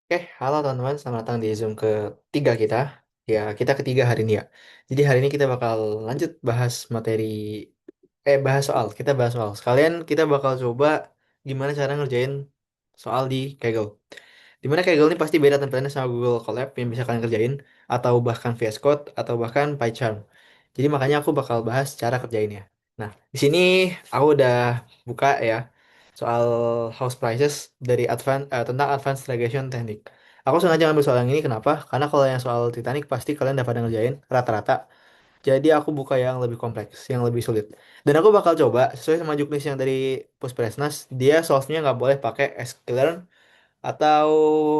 Oke, halo teman-teman, selamat datang di Zoom ketiga kita. Ya, kita ketiga hari ini ya. Jadi hari ini kita bakal lanjut bahas materi, bahas soal. Kita bahas soal. Sekalian kita bakal coba gimana cara ngerjain soal di Kaggle. Dimana Kaggle ini pasti beda templatenya sama Google Colab yang bisa kalian kerjain, atau bahkan VS Code, atau bahkan PyCharm. Jadi makanya aku bakal bahas cara kerjainnya. Nah, di sini aku udah buka ya soal house prices dari tentang advanced navigation technique. Aku sengaja ngambil soal yang ini kenapa? Karena kalau yang soal Titanic pasti kalian udah pada ngerjain rata-rata. Jadi aku buka yang lebih kompleks, yang lebih sulit. Dan aku bakal coba sesuai sama juknis yang dari Postgresnas, dia solve-nya nggak boleh pakai sklearn atau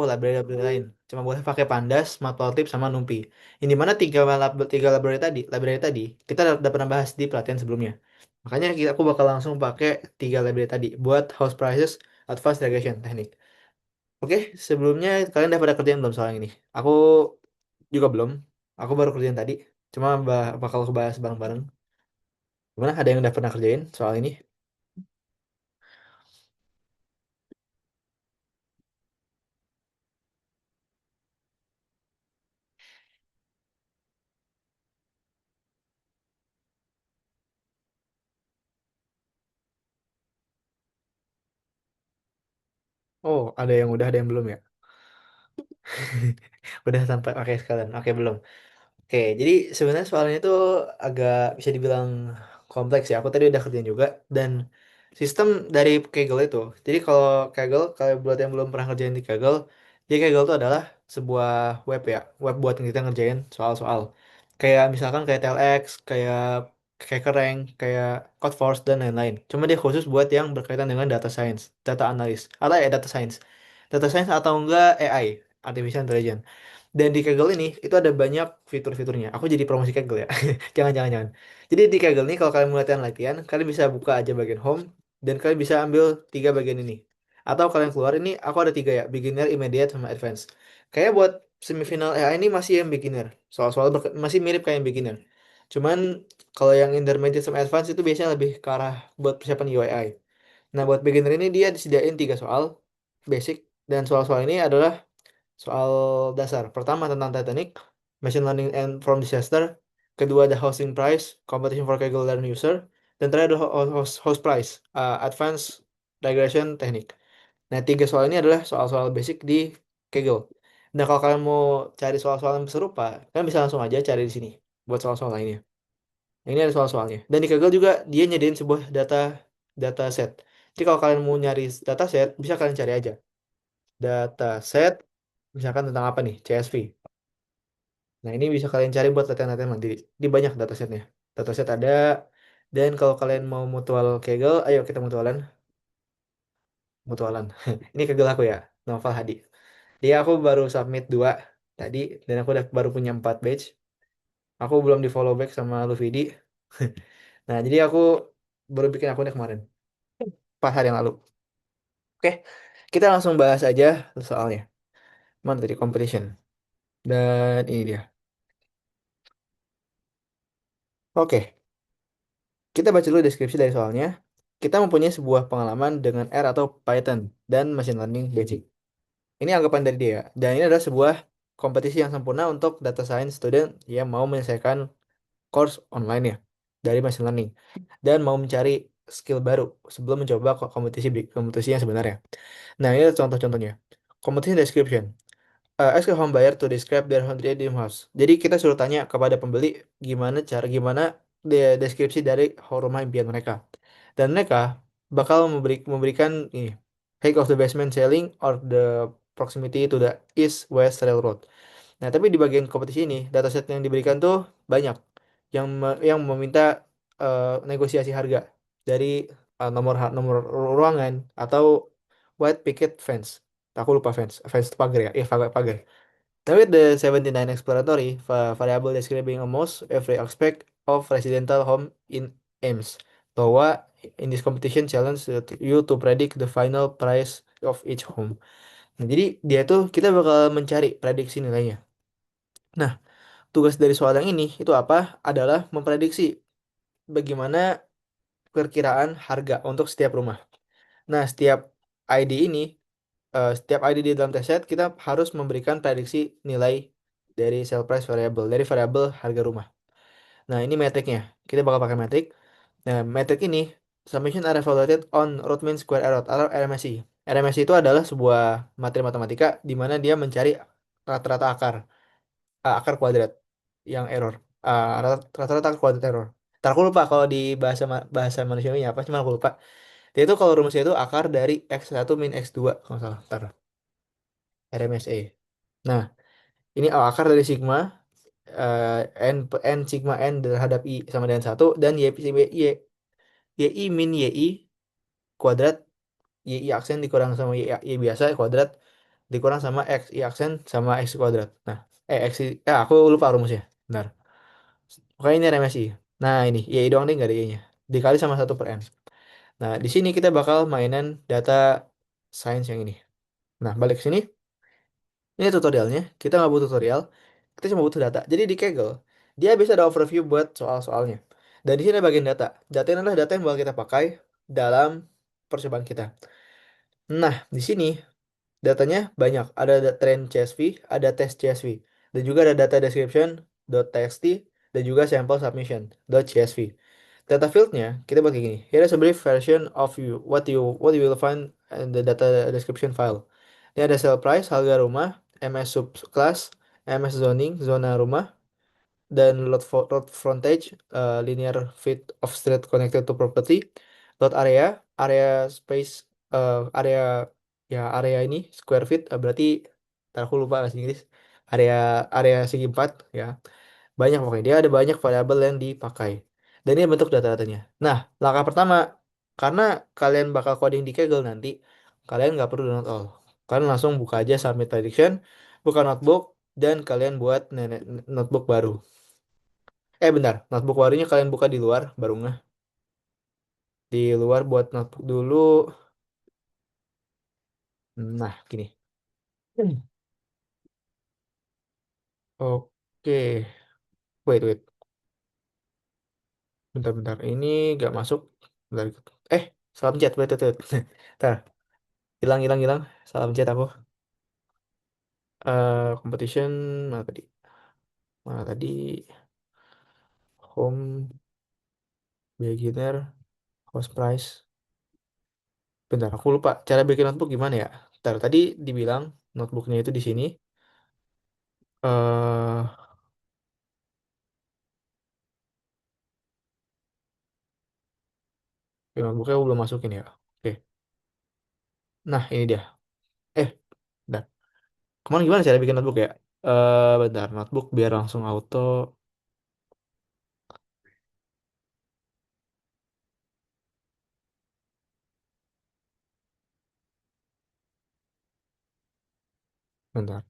library-library lain. Cuma boleh pakai Pandas, Matplotlib, sama NumPy. Ini mana tiga library tadi kita udah pernah bahas di pelatihan sebelumnya. Makanya aku bakal langsung pakai tiga library tadi buat house prices advanced regression teknik. Oke, sebelumnya kalian udah pada kerjain belum soal yang ini? Aku juga belum. Aku baru kerjain tadi. Cuma bakal aku bahas bareng-bareng. Gimana? Ada yang udah pernah kerjain soal ini? Oh, ada yang udah, ada yang belum ya? Udah sampai oke sekalian. Oke, belum. Oke, jadi sebenarnya soalnya itu agak bisa dibilang kompleks ya. Aku tadi udah kerjain juga dan sistem dari Kaggle itu. Jadi kalau Kaggle, kalau buat yang belum pernah kerjain di Kaggle, jadi Kaggle itu adalah sebuah web ya, web buat kita ngerjain soal-soal. Kayak misalkan kayak TLX, kayak kayak Kereng, kayak Codeforce dan lain-lain. Cuma dia khusus buat yang berkaitan dengan data science, data analis, atau ya data science atau enggak AI, artificial intelligence. Dan di Kaggle ini itu ada banyak fitur-fiturnya. Aku jadi promosi Kaggle ya. Jangan, jangan, jangan. Jadi di Kaggle ini kalau kalian mau latihan-latihan, kalian bisa buka aja bagian home dan kalian bisa ambil tiga bagian ini. Atau kalian keluar ini, aku ada tiga ya, beginner, intermediate, sama advance. Kayak buat semifinal AI ini masih yang beginner. Soal-soal masih mirip kayak yang beginner. Cuman kalau yang intermediate sama advance itu biasanya lebih ke arah buat persiapan UI. Nah, buat beginner ini dia disediain tiga soal basic dan soal-soal ini adalah soal dasar. Pertama tentang Titanic, machine learning and from disaster. Kedua ada housing price, competition for Kaggle learn user. Dan terakhir ada house price, advanced regression technique. Nah, tiga soal ini adalah soal-soal basic di Kaggle. Nah, kalau kalian mau cari soal-soal yang serupa, kalian bisa langsung aja cari di sini buat soal-soal lainnya. Nah, ini ada soal-soalnya. Dan di Kaggle juga dia nyediain sebuah data set. Jadi kalau kalian mau nyari data set, bisa kalian cari aja. Data set, misalkan tentang apa nih? CSV. Nah, ini bisa kalian cari buat latihan-latihan mandiri. Di banyak datasetnya. Dataset ada. Dan kalau kalian mau mutual Kaggle, ayo kita mutualan. Mutualan. Ini Kaggle aku ya. Novel Hadi. Dia aku baru submit 2 tadi. Dan aku udah baru punya 4 batch. Aku belum di follow back sama Lufidi. Nah, jadi aku baru bikin akunnya kemarin. 4 hari yang lalu. Oke, kita langsung bahas aja soalnya. Mana tadi competition. Dan ini dia. Oke, kita baca dulu deskripsi dari soalnya. Kita mempunyai sebuah pengalaman dengan R atau Python dan machine learning basic. Ini anggapan dari dia. Dan ini adalah sebuah kompetisi yang sempurna untuk data science student yang mau menyelesaikan course online ya dari machine learning dan mau mencari skill baru sebelum mencoba kompetisi yang sebenarnya. Nah, ini adalah contoh-contohnya. Competition description. Ask a home buyer to describe their haunted dream house. Jadi kita suruh tanya kepada pembeli gimana deskripsi dari rumah impian mereka. Dan mereka bakal memberikan ini height of the basement ceiling or the proximity to the east west railroad. Nah, tapi di bagian kompetisi ini dataset yang diberikan tuh banyak yang meminta negosiasi harga dari nomor ruangan atau white picket fence. Aku lupa fence itu pagar ya, iya pagar. Now with the 79 exploratory variable describing almost every aspect of residential home in Ames. Bahwa in this competition challenge you to predict the final price of each home. Nah, jadi dia tuh kita bakal mencari prediksi nilainya. Nah, tugas dari soal yang ini itu apa? Adalah memprediksi bagaimana perkiraan harga untuk setiap rumah. Nah, setiap ID ini setiap ID di dalam testset kita harus memberikan prediksi nilai dari sale price variable, dari variabel harga rumah. Nah, ini metriknya. Kita bakal pakai metrik. Nah, metrik ini summation are evaluated on root mean square error atau RMSE. RMSE itu adalah sebuah materi matematika di mana dia mencari rata-rata akar, akar kuadrat yang error. Rata-rata akar kuadrat error. Ntar aku lupa kalau di bahasa manusiawinya apa, cuma aku lupa. Dia itu kalau rumusnya itu akar dari X1 min X2 kalau nggak salah. Ntar, RMSE. Nah, ini akar dari sigma n sigma n terhadap i sama dengan satu dan y min y kuadrat y aksen dikurang sama y biasa kuadrat dikurang sama x y aksen sama x kuadrat. Nah, x aku lupa rumusnya. Benar. Pokoknya ini RMSI. Nah, ini y doang deh nggak ada y-nya. Dikali sama satu per n. Nah, di sini kita bakal mainan data science yang ini. Nah, balik ke sini. Ini tutorialnya. Kita nggak butuh tutorial. Kita cuma butuh data. Jadi di Kaggle, dia bisa ada overview buat soal-soalnya. Dan di sini ada bagian data. Data ini adalah data yang bakal kita pakai dalam percobaan kita. Nah, di sini datanya banyak. Ada trend CSV, ada test CSV. Dan juga ada data description .txt dan juga sample submission .csv. Data fieldnya kita buat kayak gini. Here is a brief version of what you will find in the data description file. Ini ada sale price, harga rumah, MS subclass, MS zoning, zona rumah, dan load frontage, linear feet of street connected to property, load area, area space, area ya area ini square feet, berarti ntar aku lupa bahasa Inggris, area area segi empat ya, banyak pokoknya dia ada banyak variabel yang dipakai dan ini bentuk data-datanya. Nah, langkah pertama, karena kalian bakal coding di Kaggle nanti, kalian nggak perlu download all, kalian langsung buka aja submit prediction, buka notebook, dan kalian buat notebook baru. Bentar, notebook barunya kalian buka di luar, baru nggak? Di luar buat notebook dulu. Nah, gini. Hmm. Oke. Wait. Bentar. Ini nggak masuk. Bentar. Eh, salah pencet. Wait. Bentar. Hilang. Salah pencet aku. Competition. Mana tadi? Mana tadi? Home, beginner, host price. Bentar, aku lupa. Cara bikin notebook gimana ya? Bentar, tadi dibilang notebooknya itu di sini. Eh, notebooknya aku belum masukin ya. Oke. Nah, ini dia. Eh, bentar. Kemarin gimana cara bikin notebook ya? Bentar, notebook biar langsung auto. Bentar.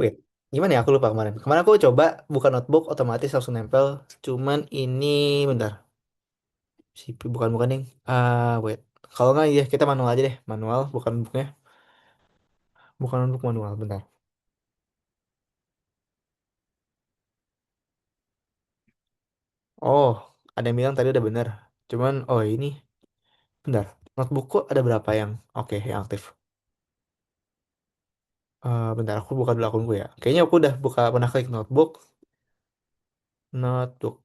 Wait, gimana ya? Aku lupa kemarin. Kemarin aku coba buka notebook otomatis langsung nempel. Cuman ini, bentar. Bukan nih. Wait. Kalau nggak ya kita manual aja deh. Manual, bukan notebooknya. Bukan notebook manual, bentar. Oh, ada yang bilang tadi udah bener. Cuman, oh ini, bentar. Notebookku ada berapa yang oke yang aktif? Bentar, aku buka dulu akunku ya. Kayaknya aku udah pernah klik notebook. Notebook.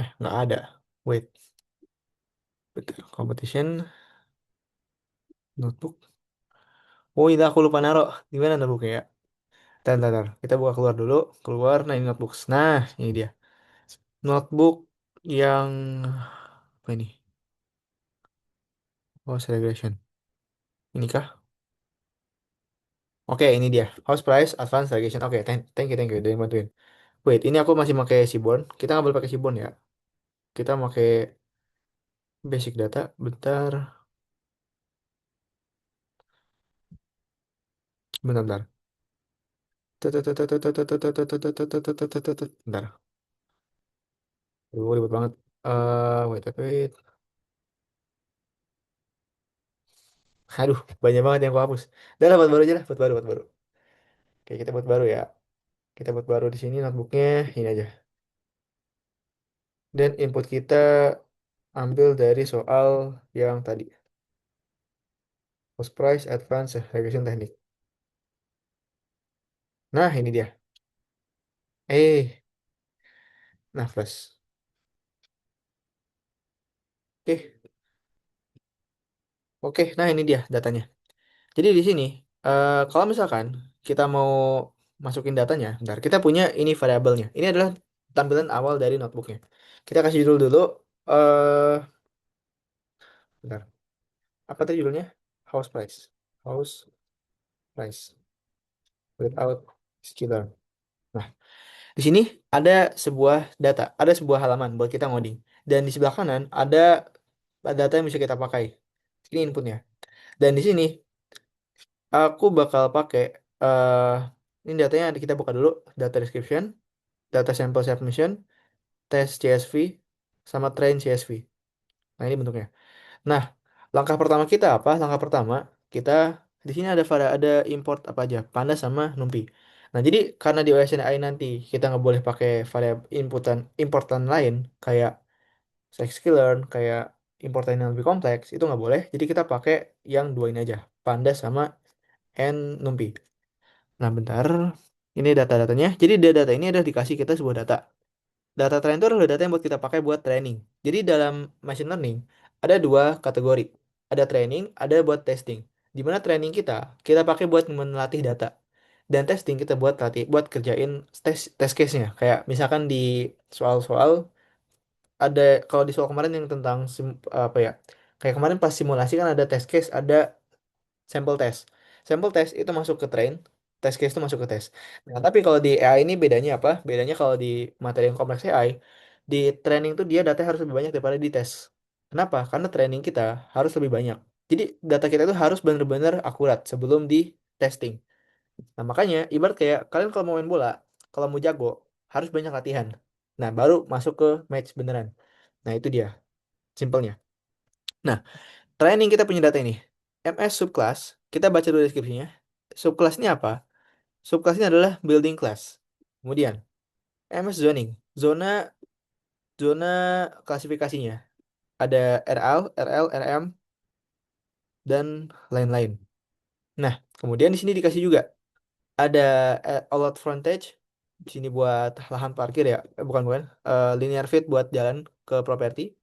Eh, nggak ada. Wait, betul. Competition, notebook. Oh, ini aku lupa naruh. Di mana notebooknya ya? Bentar. Kita buka keluar dulu. Keluar, nah ini notebook. Nah, ini dia. Notebook yang apa ini? Oh, segregation. Ini kah? Oke, ini dia. House price, advance segregation. Oke, thank you. Udah yang bantuin. Wait, ini aku masih pakai Seaborn. Kita nggak boleh pakai Seaborn ya. Kita pakai basic data. Bentar. Bentar. Ribet banget. Wait, wait, wait. Aduh, banyak banget yang aku hapus. Udah lah, buat baru aja lah, buat baru, buat baru. Oke, kita buat baru ya. Kita buat baru di sini notebooknya ini aja. Dan input kita ambil dari soal yang tadi. Cost price, advance, regression teknik. Nah, ini dia. Nah, flash. Oke, oke. Nah, ini dia datanya. Jadi di sini, kalau misalkan kita mau masukin datanya, bentar, kita punya ini variabelnya. Ini adalah tampilan awal dari notebooknya. Kita kasih judul dulu. eh Bentar, apa tadi judulnya? House price. House price without scalar. Nah, di sini ada sebuah data, ada sebuah halaman buat kita ngoding. Dan di sebelah kanan ada data yang bisa kita pakai. Ini inputnya. Dan di sini aku bakal pakai eh ini datanya kita buka dulu, data description, data sample submission, test CSV, sama train CSV. Nah, ini bentuknya. Nah, langkah pertama kita apa? Langkah pertama kita di sini ada import apa aja, Pandas sama NumPy. Nah, jadi karena di OSNI nanti kita nggak boleh pakai variabel importan lain kayak scikit-learn, kayak importan yang lebih kompleks, itu nggak boleh. Jadi kita pakai yang dua ini aja, Pandas sama NumPy. Nah, bentar. Ini data-datanya. Jadi data ini adalah dikasih kita sebuah data. Data training itu adalah data yang buat kita pakai buat training. Jadi dalam machine learning ada dua kategori. Ada training, ada buat testing. Di mana training kita pakai buat melatih data. Dan testing kita buat latih, buat kerjain test case-nya. Kayak misalkan di soal-soal ada kalau di soal kemarin yang tentang apa ya? Kayak kemarin pas simulasi kan ada test case, ada sampel test. Sampel test itu masuk ke train, test case itu masuk ke test. Nah, tapi kalau di AI ini bedanya apa? Bedanya kalau di materi yang kompleks AI, di training tuh dia data harus lebih banyak daripada di tes. Kenapa? Karena training kita harus lebih banyak. Jadi data kita itu harus benar-benar akurat sebelum di testing. Nah, makanya ibarat kayak kalian kalau mau main bola, kalau mau jago, harus banyak latihan. Nah, baru masuk ke match beneran. Nah, itu dia, simpelnya. Nah, training kita punya data ini. MS subclass, kita baca dulu deskripsinya. Subclass ini apa? Subclass ini adalah building class. Kemudian, MS zoning. Zona zona klasifikasinya. Ada RL, RL, RM, dan lain-lain. Nah, kemudian di sini dikasih juga ada allowed frontage. Di sini buat lahan parkir ya. Bukan bukan. Linear feet buat jalan ke properti.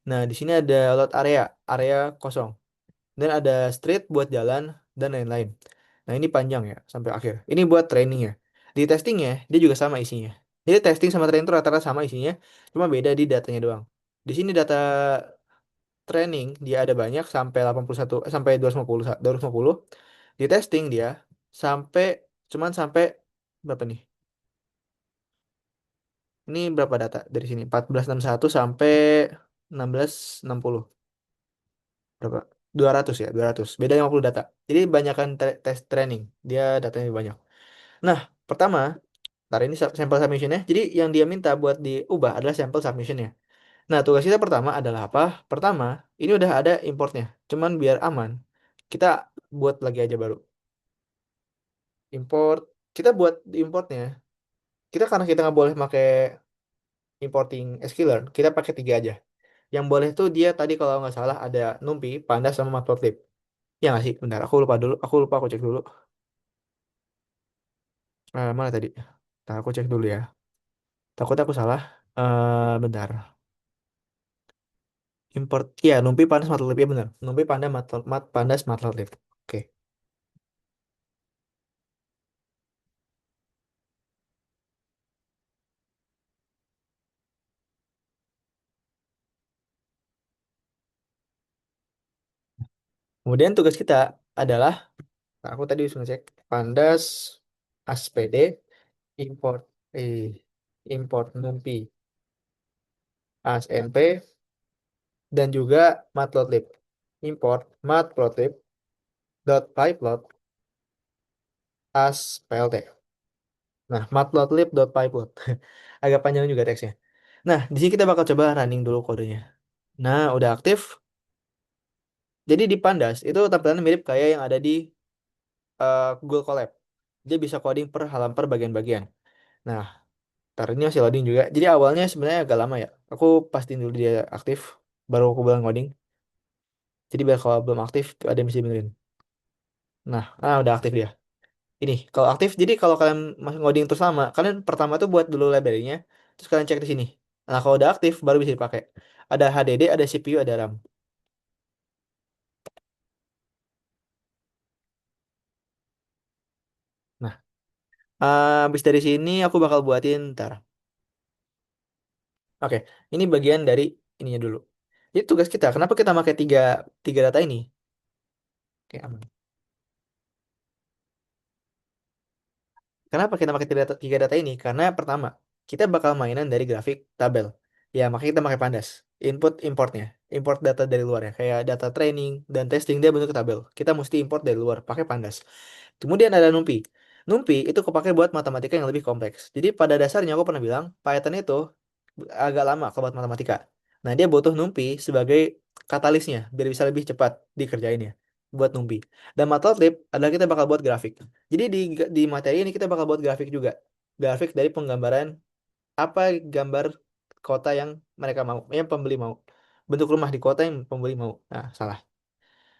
Nah, di sini ada allowed area, area kosong. Dan ada street buat jalan dan lain-lain. Nah, ini panjang ya sampai akhir. Ini buat trainingnya. Di testingnya, dia juga sama isinya. Jadi testing sama training itu rata-rata sama isinya, cuma beda di datanya doang. Di sini data training dia ada banyak sampai 81 sampai 250 250. Di testing dia sampai sampai berapa nih? Ini berapa data dari sini? 1461 sampai 1660. Berapa? 200 ya, 200. Beda 50 data. Jadi banyakkan tes training. Dia datanya lebih banyak. Nah, pertama, ntar ini sampel submissionnya. Jadi yang dia minta buat diubah adalah sampel submissionnya. Nah, tugas kita pertama adalah apa? Pertama, ini udah ada importnya. Cuman biar aman, kita buat lagi aja baru. Import. Kita buat di importnya. Kita karena kita nggak boleh pakai importing skiller, kita pakai tiga aja. Yang boleh tuh dia tadi kalau nggak salah ada NumPy, Pandas, sama Matplotlib. Ya nggak sih? Bentar, aku lupa dulu. Aku cek dulu. Mana tadi? Ntar aku cek dulu ya. Takut aku salah. Bentar. Import. Iya, NumPy, Pandas, Matplotlib. Ya benar. NumPy, Pandas, Matplotlib. Oke. Kemudian tugas kita adalah, nah, aku tadi sudah cek. Pandas, ASPD, import, eh, import NumPy, ASNP, dan juga Matplotlib. Import Matplotlib dot pyplot as plt. Nah, matplotlib.pyplot. Agak panjang juga teksnya. Nah, di sini kita bakal coba running dulu kodenya. Nah, udah aktif. Jadi di Pandas itu tampilannya mirip kayak yang ada di Google Colab. Dia bisa coding per halaman per bagian-bagian. Nah, ntar ini masih loading juga. Jadi awalnya sebenarnya agak lama ya. Aku pastiin dulu dia aktif, baru aku bilang coding. Jadi biar kalau belum aktif ada yang bisa benerin. Nah, udah aktif dia. Ini kalau aktif, jadi kalau kalian masih ngoding terus lama, kalian pertama tuh buat dulu library-nya, terus kalian cek di sini. Nah, kalau udah aktif baru bisa dipakai. Ada HDD, ada CPU, ada RAM. Nah, habis dari sini aku bakal buatin ntar. Oke, ini bagian dari ininya dulu. Jadi tugas kita, kenapa kita pakai tiga, tiga data ini? Oke, aman. Kenapa kita pakai tiga data ini? Karena pertama, kita bakal mainan dari grafik tabel. Ya, makanya kita pakai Pandas. Input importnya, import data dari luar ya, kayak data training dan testing dia bentuk tabel. Kita mesti import dari luar, pakai Pandas. Kemudian ada NumPy. NumPy itu kepake buat matematika yang lebih kompleks. Jadi pada dasarnya aku pernah bilang, Python itu agak lama kalau buat matematika. Nah, dia butuh NumPy sebagai katalisnya, biar bisa lebih cepat dikerjainnya. Buat NumPy. Dan Matplotlib adalah kita bakal buat grafik. Jadi di materi ini kita bakal buat grafik juga. Grafik dari penggambaran apa gambar kota yang mereka mau, yang pembeli mau. Bentuk rumah di kota yang pembeli mau. Nah, salah.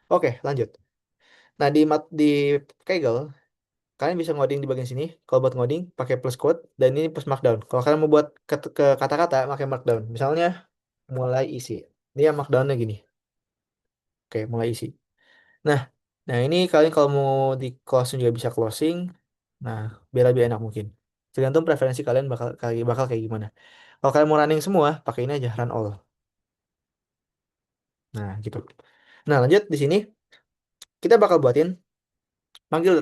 Oke, lanjut. Nah, di Kaggle, kalian bisa ngoding di bagian sini. Kalau buat ngoding, pakai plus quote, dan ini plus markdown. Kalau kalian mau buat ke kata-kata, pakai markdown. Misalnya, mulai isi. Dia markdownnya gini. Oke, mulai isi. Nah, nah ini kalian kalau mau di closing juga bisa closing. Nah, biar lebih enak mungkin. Tergantung preferensi kalian bakal kayak gimana. Kalau kalian mau running semua, pakai ini aja run all. Nah, gitu. Nah, lanjut di sini kita bakal buatin panggil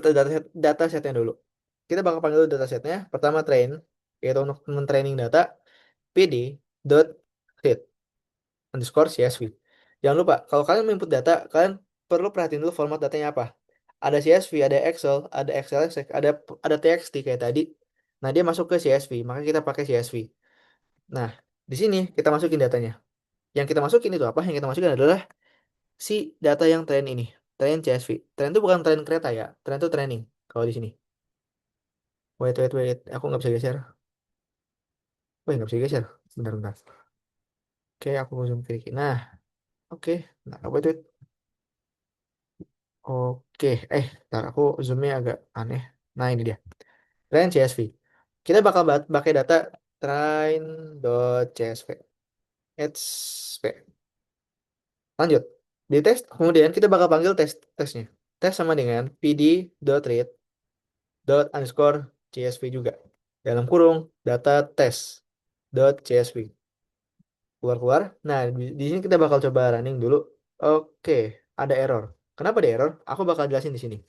data setnya dulu. Kita bakal panggil data setnya. Pertama train, yaitu untuk mentraining data pd dot read underscore csv. Jangan lupa, kalau kalian input data, kalian perlu perhatiin dulu format datanya apa. Ada CSV, ada Excel, ada XLSX, ada TXT kayak tadi. Nah, dia masuk ke CSV, maka kita pakai CSV. Nah, di sini kita masukin datanya. Yang kita masukin itu apa? Yang kita masukin adalah si data yang train ini. Train CSV. Train itu bukan train kereta ya. Train itu training. Kalau di sini. Wait, wait, wait. Aku nggak bisa geser. Wait, nggak bisa geser. Bentar, bentar. Oke, aku zoom kiri. Nah, oke. Nah, wait, wait. Oke, ntar aku zoomnya agak aneh. Nah, ini dia. Train CSV. Kita bakal pakai data train.csv. XP. Lanjut. Di tes, kemudian kita bakal panggil tesnya. Tes sama dengan pd.read.underscore csv juga. Dalam kurung data tes.csv. Keluar-keluar. Nah, di sini kita bakal coba running dulu. Oke, ada error. Kenapa ada error? Aku bakal jelasin di sini.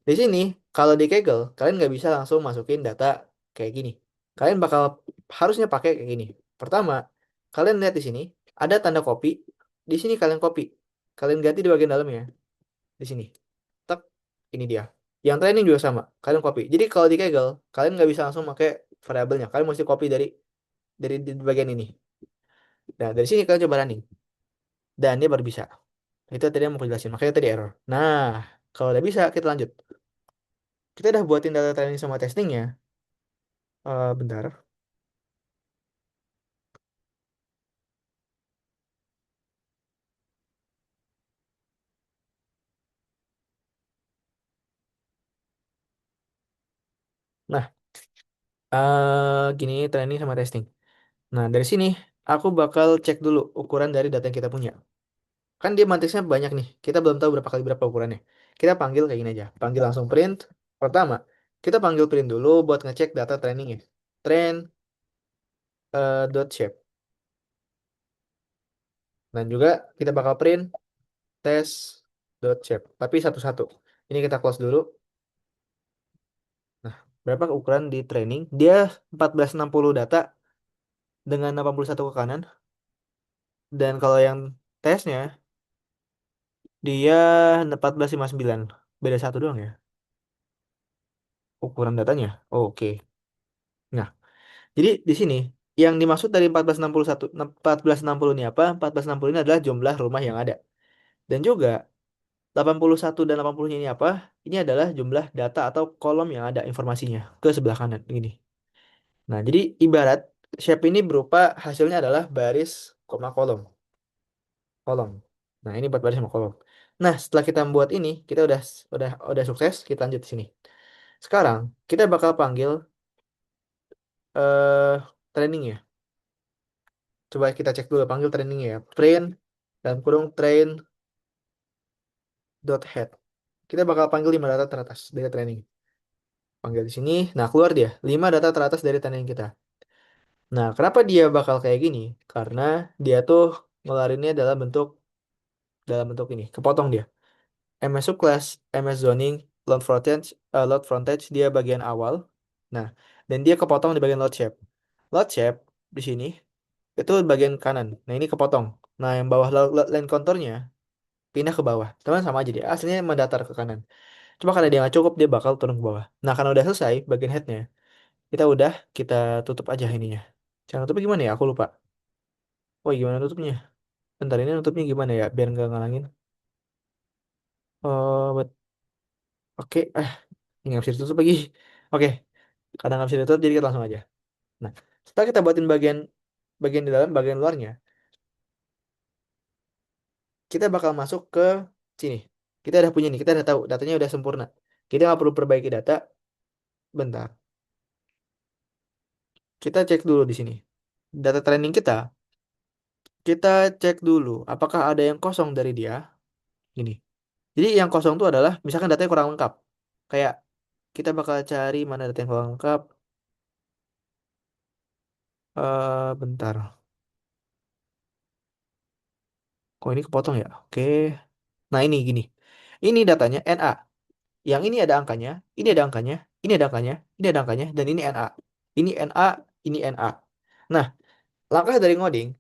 Di sini, kalau di Kaggle, kalian nggak bisa langsung masukin data kayak gini. Kalian bakal harusnya pakai kayak gini. Pertama, kalian lihat di sini, ada tanda copy. Di sini kalian copy. Kalian ganti di bagian dalamnya. Di sini. Tak, ini dia. Yang training juga sama. Kalian copy. Jadi kalau di Kaggle, kalian nggak bisa langsung pakai variabelnya. Kalian mesti copy dari di bagian ini. Nah, dari sini kalian coba running. Dan dia baru bisa. Itu tadi yang mau aku jelasin. Makanya tadi error. Nah, kalau udah bisa, kita lanjut. Kita udah buatin data training sama testingnya. Bentar. Nah, gini training sama testing. Nah, dari sini aku bakal cek dulu ukuran dari data yang kita punya. Kan dia matriksnya banyak nih. Kita belum tahu berapa kali berapa ukurannya. Kita panggil kayak gini aja. Panggil langsung print. Pertama, kita panggil print dulu buat ngecek data trainingnya. Train dot shape. Dan juga kita bakal print test dot shape. Tapi satu-satu. Ini kita close dulu. Nah, berapa ukuran di training? Dia 1460 data dengan 81 ke kanan. Dan kalau yang tesnya dia 1459. Beda satu doang ya ukuran datanya. Oke. Nah, jadi di sini yang dimaksud dari 1461, 1460 ini apa? 1460 ini adalah jumlah rumah yang ada. Dan juga 81 dan 80-nya ini apa? Ini adalah jumlah data atau kolom yang ada informasinya ke sebelah kanan ini. Nah, jadi ibarat shape ini berupa hasilnya adalah baris, koma kolom, kolom. Nah, ini buat baris sama kolom. Nah, setelah kita membuat ini, kita udah sukses, kita lanjut di sini. Sekarang kita bakal panggil eh training ya. Coba kita cek dulu panggil trainingnya ya. Print dan kurung train dot head. Kita bakal panggil 5 data teratas dari training. Panggil di sini. Nah, keluar dia 5 data teratas dari training kita. Nah, kenapa dia bakal kayak gini? Karena dia tuh ngeluarinnya dalam bentuk ini, kepotong dia. MS subclass, MS zoning, load frontage dia bagian awal. Nah, dan dia kepotong di bagian load shape. Load shape di sini itu bagian kanan. Nah, ini kepotong. Nah, yang bawah line contournya pindah ke bawah. Teman sama aja dia. Aslinya mendatar ke kanan. Cuma karena dia nggak cukup, dia bakal turun ke bawah. Nah, karena udah selesai bagian headnya, kita tutup aja ininya. Cara tutupnya gimana ya? Aku lupa. Oh, gimana tutupnya? Bentar, ini nutupnya gimana ya? Biar nggak ngalangin. Oh, oke. Ini nggak bisa ditutup lagi. Oke, karena nggak bisa ditutup, jadi kita langsung aja. Nah, setelah kita buatin bagian bagian di dalam, bagian luarnya, kita bakal masuk ke sini. Kita udah punya nih, kita udah tahu datanya udah sempurna. Kita nggak perlu perbaiki data. Bentar, kita cek dulu di sini. Data training kita cek dulu apakah ada yang kosong dari dia. Gini. Jadi yang kosong itu adalah misalkan datanya kurang lengkap. Kayak kita bakal cari mana data yang kurang lengkap. Bentar. Kok ini kepotong ya? Oke. Nah, ini gini. Ini datanya NA. Yang ini ada angkanya, ini ada angkanya, ini ada angkanya, ini ada angkanya, dan ini NA. Ini NA, ini NA. Nah, langkah dari ngoding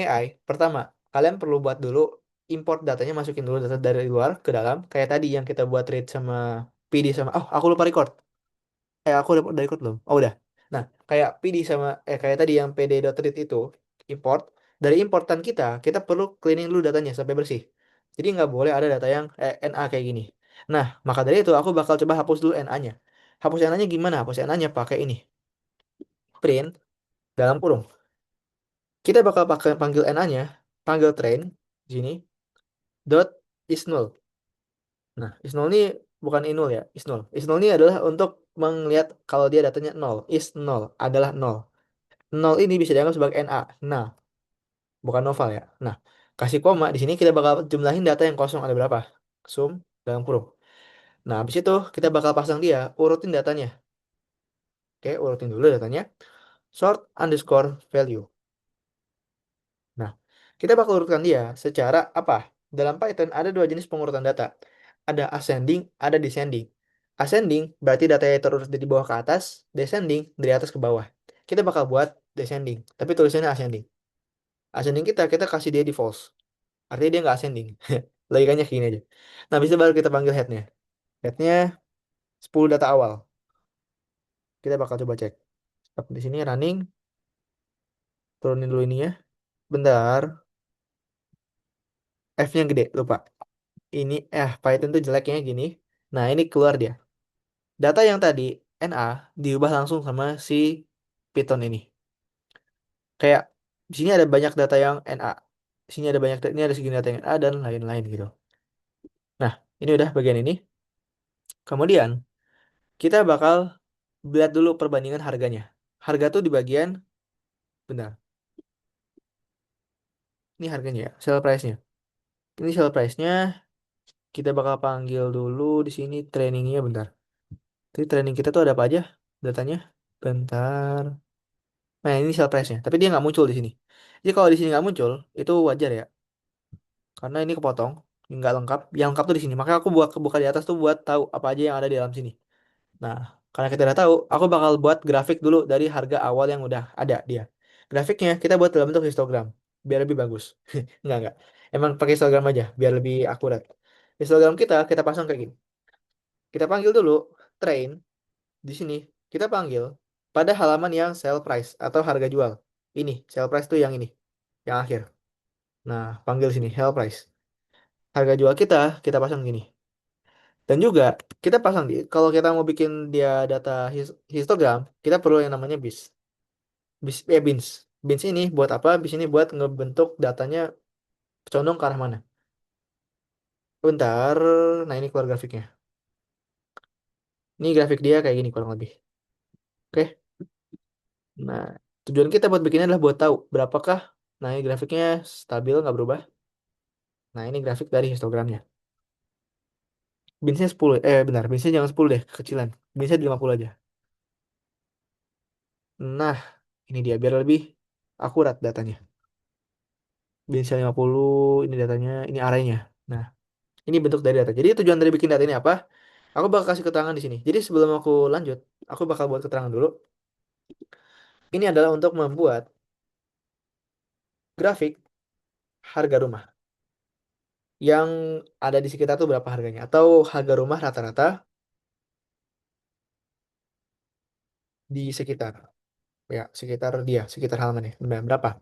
AI, pertama, kalian perlu buat dulu import datanya, masukin dulu data dari luar ke dalam, kayak tadi yang kita buat read sama PD sama, oh, aku lupa record. Aku udah ikut belum? Oh, udah. Nah, kayak PD sama kayak tadi yang pd.read itu import. Dari importan kita perlu cleaning dulu datanya sampai bersih. Jadi nggak boleh ada data yang NA kayak gini. Nah, maka dari itu aku bakal coba hapus dulu NA-nya. Hapus NA-nya gimana? Hapus NA-nya pakai ini. Print dalam kurung. Kita bakal pakai panggil NA-nya, panggil train di sini dot is null. Nah, is null ini bukan inul ya, is null. Is null ini adalah untuk melihat kalau dia datanya nol, is nol adalah nol. Nol ini bisa dianggap sebagai NA. Nah, bukan novel ya. Nah, kasih koma di sini kita bakal jumlahin data yang kosong ada berapa. Sum dalam kurung. Nah, habis itu kita bakal pasang dia, urutin datanya. Oke, urutin dulu datanya. Sort underscore value. Nah, kita bakal urutkan dia secara apa? Dalam Python ada dua jenis pengurutan data. Ada ascending, ada descending. Ascending berarti datanya terurut dari bawah ke atas, descending dari atas ke bawah. Kita bakal buat descending, tapi tulisannya ascending. Ascending kita kasih dia di false. Artinya dia nggak ascending. Logikanya kayak gini aja. Nah, bisa baru kita panggil headnya. Headnya 10 data awal. Kita bakal coba cek. Di sini running, turunin dulu ini ya. Bentar, F-nya gede, lupa. Ini Python tuh jeleknya gini. Nah, ini keluar dia. Data yang tadi NA diubah langsung sama si Python ini. Kayak di sini ada banyak data yang NA. Di sini ada banyak ini ada segini data yang NA dan lain-lain gitu. Nah, ini udah bagian ini. Kemudian kita bakal lihat dulu perbandingan harganya. Harga tuh di bagian benar. Ini harganya ya, sell price-nya. Ini sell price-nya kita bakal panggil dulu di sini trainingnya bentar. Jadi training kita tuh ada apa aja datanya? Bentar. Nah, ini sell price-nya. Tapi dia nggak muncul di sini. Jadi kalau di sini nggak muncul, itu wajar ya. Karena ini kepotong, nggak lengkap. Yang lengkap tuh di sini. Makanya aku buka di atas tuh buat tahu apa aja yang ada di dalam sini. Nah, karena kita udah tahu, aku bakal buat grafik dulu dari harga awal yang udah ada dia. Grafiknya kita buat dalam bentuk histogram, biar lebih bagus. Enggak. Emang pakai histogram aja, biar lebih akurat. Histogram kita pasang kayak gini. Kita panggil dulu train di sini. Kita panggil. pada halaman yang sell price atau harga jual. Ini, sell price tuh yang ini, yang akhir. Nah, panggil sini, sell price. Harga jual kita pasang gini. Dan juga kita pasang di, kalau kita mau bikin dia data histogram, kita perlu yang namanya BIS. BIS, BINS. BINS ini buat apa? BIS ini buat ngebentuk datanya condong ke arah mana. Bentar, nah ini keluar grafiknya. Ini grafik dia kayak gini kurang lebih. Oke. Nah, tujuan kita buat bikinnya adalah buat tahu berapakah. Nah, ini grafiknya stabil, nggak berubah. Nah, ini grafik dari histogramnya. Binsnya 10. Benar, binsnya jangan 10 deh, kecilan. Binsnya di 50 aja. Nah, ini dia, biar lebih akurat datanya. Binsnya 50, ini datanya, ini arenya. Nah, ini bentuk dari data. Jadi tujuan dari bikin data ini apa? Aku bakal kasih keterangan di sini. Jadi sebelum aku lanjut, aku bakal buat keterangan dulu. Ini adalah untuk membuat grafik harga rumah yang ada di sekitar tuh berapa harganya. Atau harga rumah rata-rata di sekitar. Ya, sekitar dia, sekitar halaman ya. Berapa?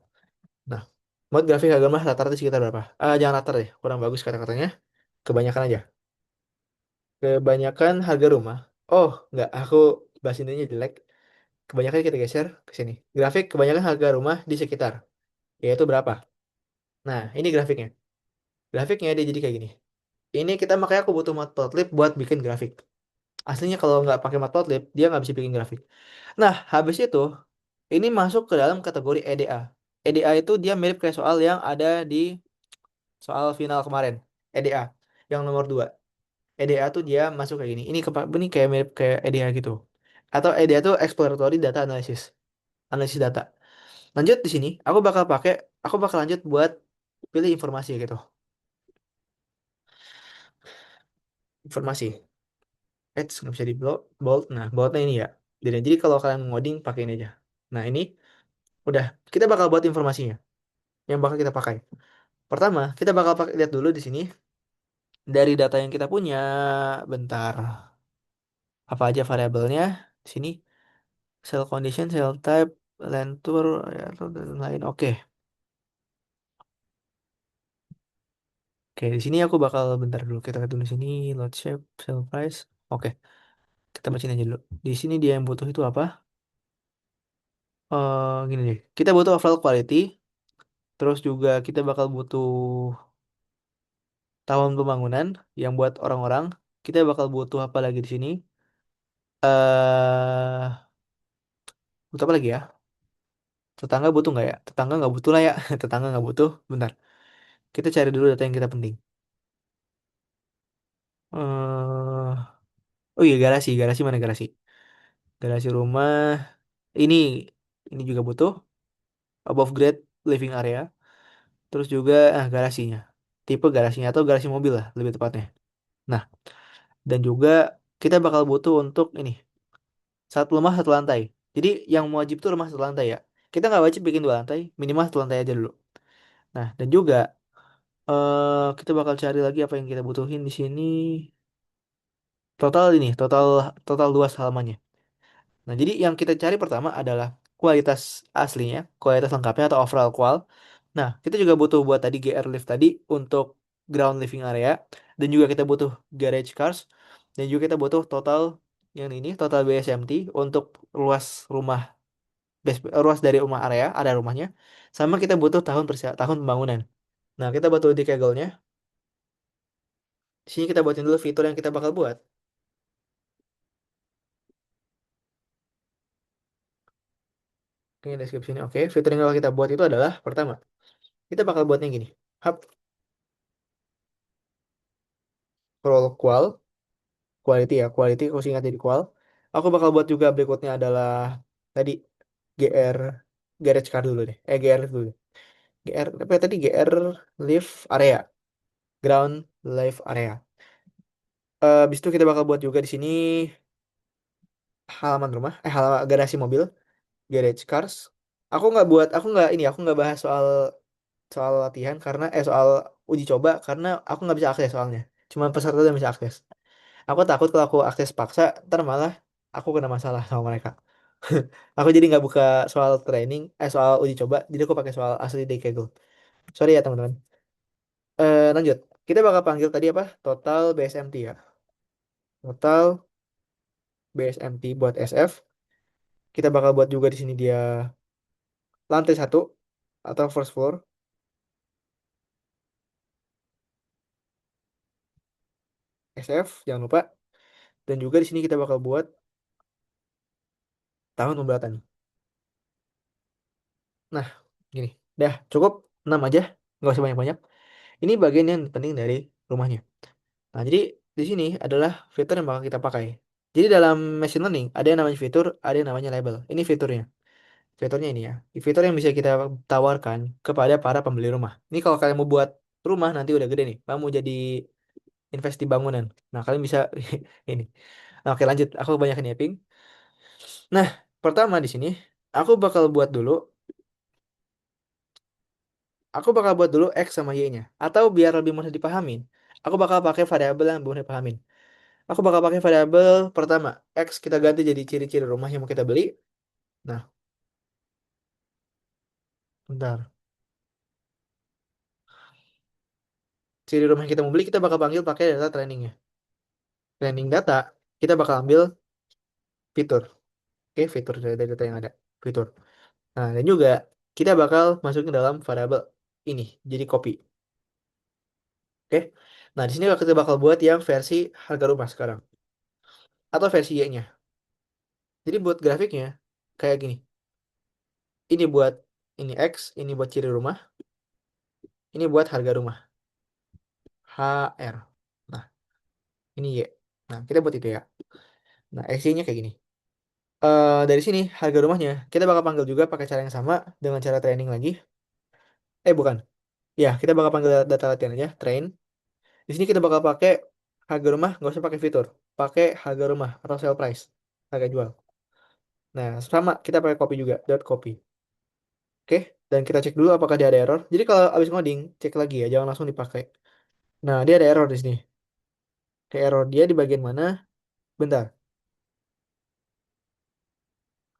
Nah, buat grafik harga rumah rata-rata di sekitar berapa? Jangan rata deh, kurang bagus kata-katanya. Kebanyakan aja. Kebanyakan harga rumah. Oh, nggak, aku bahas intinya jelek. Kebanyakan kita geser ke sini. Grafik kebanyakan harga rumah di sekitar. Yaitu berapa? Nah, ini grafiknya. Grafiknya dia jadi kayak gini. Ini kita makanya aku butuh matplotlib buat bikin grafik. Aslinya kalau nggak pakai matplotlib, dia nggak bisa bikin grafik. Nah, habis itu, ini masuk ke dalam kategori EDA. EDA itu dia mirip kayak soal yang ada di soal final kemarin. EDA, yang nomor 2. EDA tuh dia masuk kayak gini. Ini kayak mirip kayak EDA gitu. Atau EDA tuh exploratory data analysis. Analisis data. Lanjut di sini, aku bakal lanjut buat pilih informasi gitu. Informasi. Nggak bisa di bold. Nah, boldnya ini ya. Jadi kalau kalian ngoding pakai ini aja. Nah, ini udah. Kita bakal buat informasinya yang bakal kita pakai. Pertama, kita bakal lihat dulu di sini dari data yang kita punya. Bentar, apa aja variabelnya di sini? Cell condition, cell type, lentur, ya, dan lain. Oke, oke. Di sini aku bakal bentar dulu. Kita lihat dulu di sini load shape, cell price. Oke, kita bacain aja dulu. Di sini dia yang butuh itu apa? Gini deh. Kita butuh overall quality. Terus juga kita bakal butuh tahun pembangunan yang buat orang-orang. Kita bakal butuh apa lagi di sini? Eh, butuh apa lagi ya? Tetangga butuh nggak ya? Tetangga nggak butuh lah ya. Tetangga nggak butuh. Bentar. Kita cari dulu data yang kita penting. eh oh iya, garasi. Garasi mana garasi? Garasi rumah. Ini ini juga butuh. Above grade living area. Terus juga garasinya. Tipe garasinya atau garasi mobil lah lebih tepatnya. Nah, dan juga kita bakal butuh untuk ini. Satu rumah satu lantai. Jadi yang wajib tuh rumah satu lantai ya. Kita nggak wajib bikin 2 lantai. Minimal satu lantai aja dulu. Nah, dan juga kita bakal cari lagi apa yang kita butuhin di sini. Total ini, total total luas halamannya. Nah, jadi yang kita cari pertama adalah kualitas aslinya, kualitas lengkapnya atau overall qual. Nah, kita juga butuh buat tadi GR lift tadi untuk ground living area dan juga kita butuh garage cars dan juga kita butuh total yang ini total BSMT untuk luas rumah luas dari rumah area rumahnya sama kita butuh tahun pembangunan. Nah, kita butuh di Kaggle-nya. Di sini kita buatin dulu fitur yang kita bakal buat. Oke, deskripsi ini. Oke, fitur yang bakal kita buat itu adalah pertama, kita bakal buatnya gini. Hub roll qual, quality ya, quality aku singkat jadi qual. Aku bakal buat juga berikutnya adalah tadi GR garage car dulu deh. GR lift dulu deh. GR apa ya tadi GR lift area, ground live area. Habis itu kita bakal buat juga di sini halaman rumah, halaman garasi mobil, garage cars. Aku nggak bahas soal soal latihan karena soal uji coba karena aku nggak bisa akses soalnya. Cuma peserta yang bisa akses. Aku takut kalau aku akses paksa, ntar malah aku kena masalah sama mereka. Aku jadi nggak buka soal training, soal uji coba, jadi aku pakai soal asli di Kaggle. Sorry ya teman-teman. Lanjut. Kita bakal panggil tadi apa? Total BSMT ya. Total BSMT buat SF. Kita bakal buat juga di sini dia lantai satu atau first floor SF, jangan lupa. Dan juga di sini kita bakal buat tahun pembuatan. Nah, gini. Dah, cukup 6 aja. Nggak usah banyak-banyak. Ini bagian yang penting dari rumahnya. Nah, jadi di sini adalah fitur yang bakal kita pakai. Jadi dalam machine learning ada yang namanya fitur, ada yang namanya label. Ini fiturnya. Fiturnya ini ya. Fitur yang bisa kita tawarkan kepada para pembeli rumah. Ini kalau kalian mau buat rumah nanti udah gede nih. Kamu mau jadi invest di bangunan. Nah, kalian bisa ini. Nah, oke lanjut. Aku banyak nyeping. Nah, pertama di sini aku bakal buat dulu, aku bakal buat dulu X sama Y-nya. Atau biar lebih mudah dipahamin, aku bakal pakai variabel yang mudah dipahamin. Aku bakal pakai variabel pertama, X kita ganti jadi ciri-ciri rumah yang mau kita beli. Nah, bentar. Ciri rumah yang kita mau beli kita bakal panggil pakai data trainingnya. Training data, kita bakal ambil fitur. Oke, fitur dari data yang ada. Fitur. Nah, dan juga kita bakal masukin dalam variabel ini, jadi copy. Oke. Nah, di sini kita bakal buat yang versi harga rumah sekarang. Atau versi Y-nya. Jadi buat grafiknya, kayak gini. Ini buat ini X, ini buat ciri rumah, ini buat harga rumah. HR. Nah, ini Y. Nah, kita buat itu ya. Nah, XY-nya kayak gini. Dari sini, harga rumahnya, kita bakal panggil juga pakai cara yang sama dengan cara training lagi. Bukan. Ya, kita bakal panggil data latihan aja, train. Di sini kita bakal pakai harga rumah, nggak usah pakai fitur. Pakai harga rumah atau sale price, harga jual. Nah, sama kita pakai copy juga, dot copy. Oke, dan kita cek dulu apakah dia ada error. Jadi kalau habis ngoding, cek lagi ya, jangan langsung dipakai. Nah, dia ada error di sini. Kayak error dia di bagian mana? Bentar.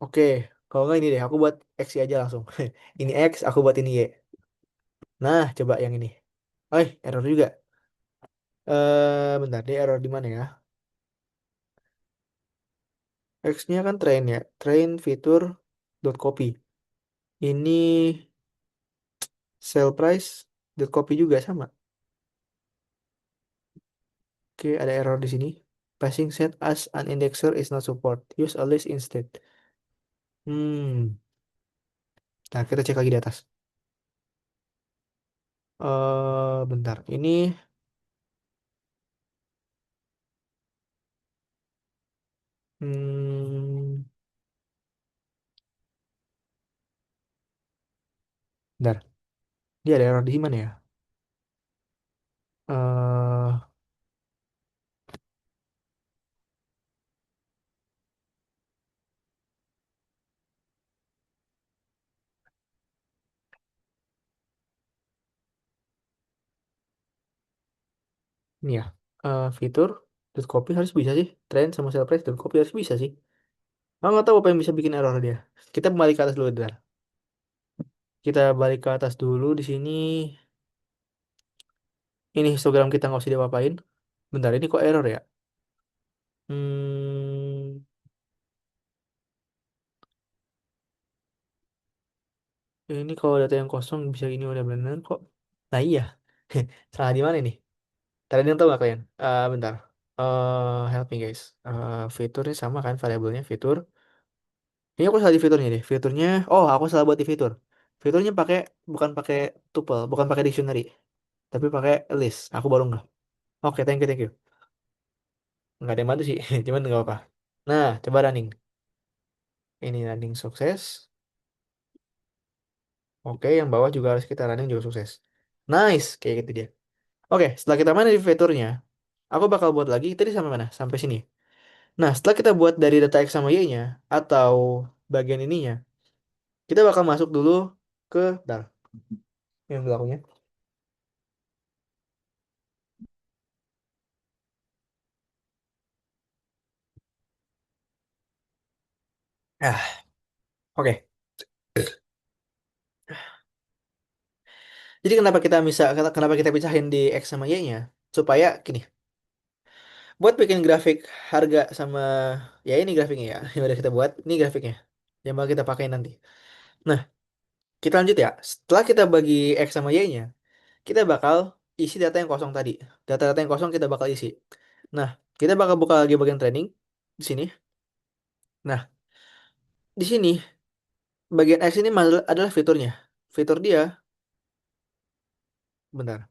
Oke, kalau nggak ini deh, aku buat X aja langsung. Ini X, aku buat ini Y. Nah, coba yang ini. Error juga. Bentar, dia error di mana ya? X-nya kan train ya. Train fitur dot copy. Ini sell price dot copy juga sama. Oke, ada error di sini. Passing set as an indexer is not support. Use a list instead. Hmm. Nah, kita cek lagi di atas. Bentar. Ini, hmm, bentar. Dia ada error di mana ya? Eh, ini ya. Fitur dot copy harus bisa sih. Trend sama sell price dot copy harus bisa sih. Aku nggak tahu apa yang bisa bikin error dia. Kita balik ke atas dulu, bentar. Kita balik ke atas dulu di sini. Ini histogram kita nggak usah diapa-apain. Bentar, ini kok error ya? Hmm, ini kalau data yang kosong bisa ini udah bener kok. Nah iya, salah di mana nih? Tadi yang tahu nggak kalian? Bentar. Help me guys. Fiturnya sama kan variabelnya fitur. Ini aku salah di fiturnya deh. Fiturnya, oh aku salah buat di fitur. Fiturnya bukan pakai tuple, bukan pakai dictionary, tapi pakai list. Aku baru nggak. Oke, thank you, thank you. Nggak ada yang bantu sih, cuman nggak apa. Nah, coba running. Ini running sukses. Oke, yang bawah juga harus kita running juga sukses. Nice, kayak gitu dia. Oke, setelah kita main di fiturnya, aku bakal buat lagi. Tadi sampai mana? Sampai sini. Nah, setelah kita buat dari data X sama Y-nya, atau bagian ininya, kita bakal masuk dulu ke, bentar, yang belakangnya. Ah, oke. Jadi kenapa kita pisahin di X sama Y-nya? Supaya gini, buat bikin grafik harga sama ya ini grafiknya ya, yang udah kita buat, ini grafiknya yang bakal kita pakai nanti. Nah, kita lanjut ya. Setelah kita bagi X sama Y-nya, kita bakal isi data yang kosong tadi. Data-data yang kosong kita bakal isi. Nah, kita bakal buka lagi bagian training di sini. Nah, di sini bagian X ini adalah fiturnya. Fitur dia, bentar,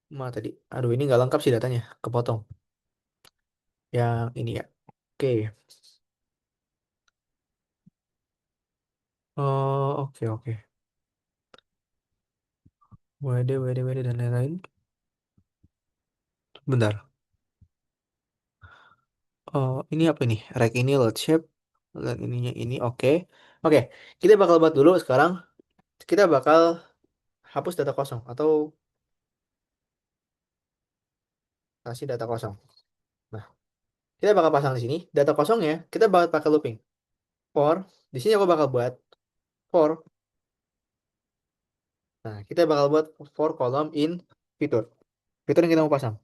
mana tadi? Aduh, ini nggak lengkap sih datanya, kepotong. Yang ini ya. Oke. Oh, oke oke. WD, dan lain-lain. Bentar. Oh, ini apa nih? Rek ini load shape. Dan ininya ini, oke. Oke, kita bakal buat dulu sekarang. Kita bakal hapus data kosong atau kasih data kosong. Nah, kita bakal pasang di sini. Data kosongnya kita bakal pakai looping. For, di sini aku bakal buat for. Nah, kita bakal buat for column in fitur. Fitur yang kita mau pasang.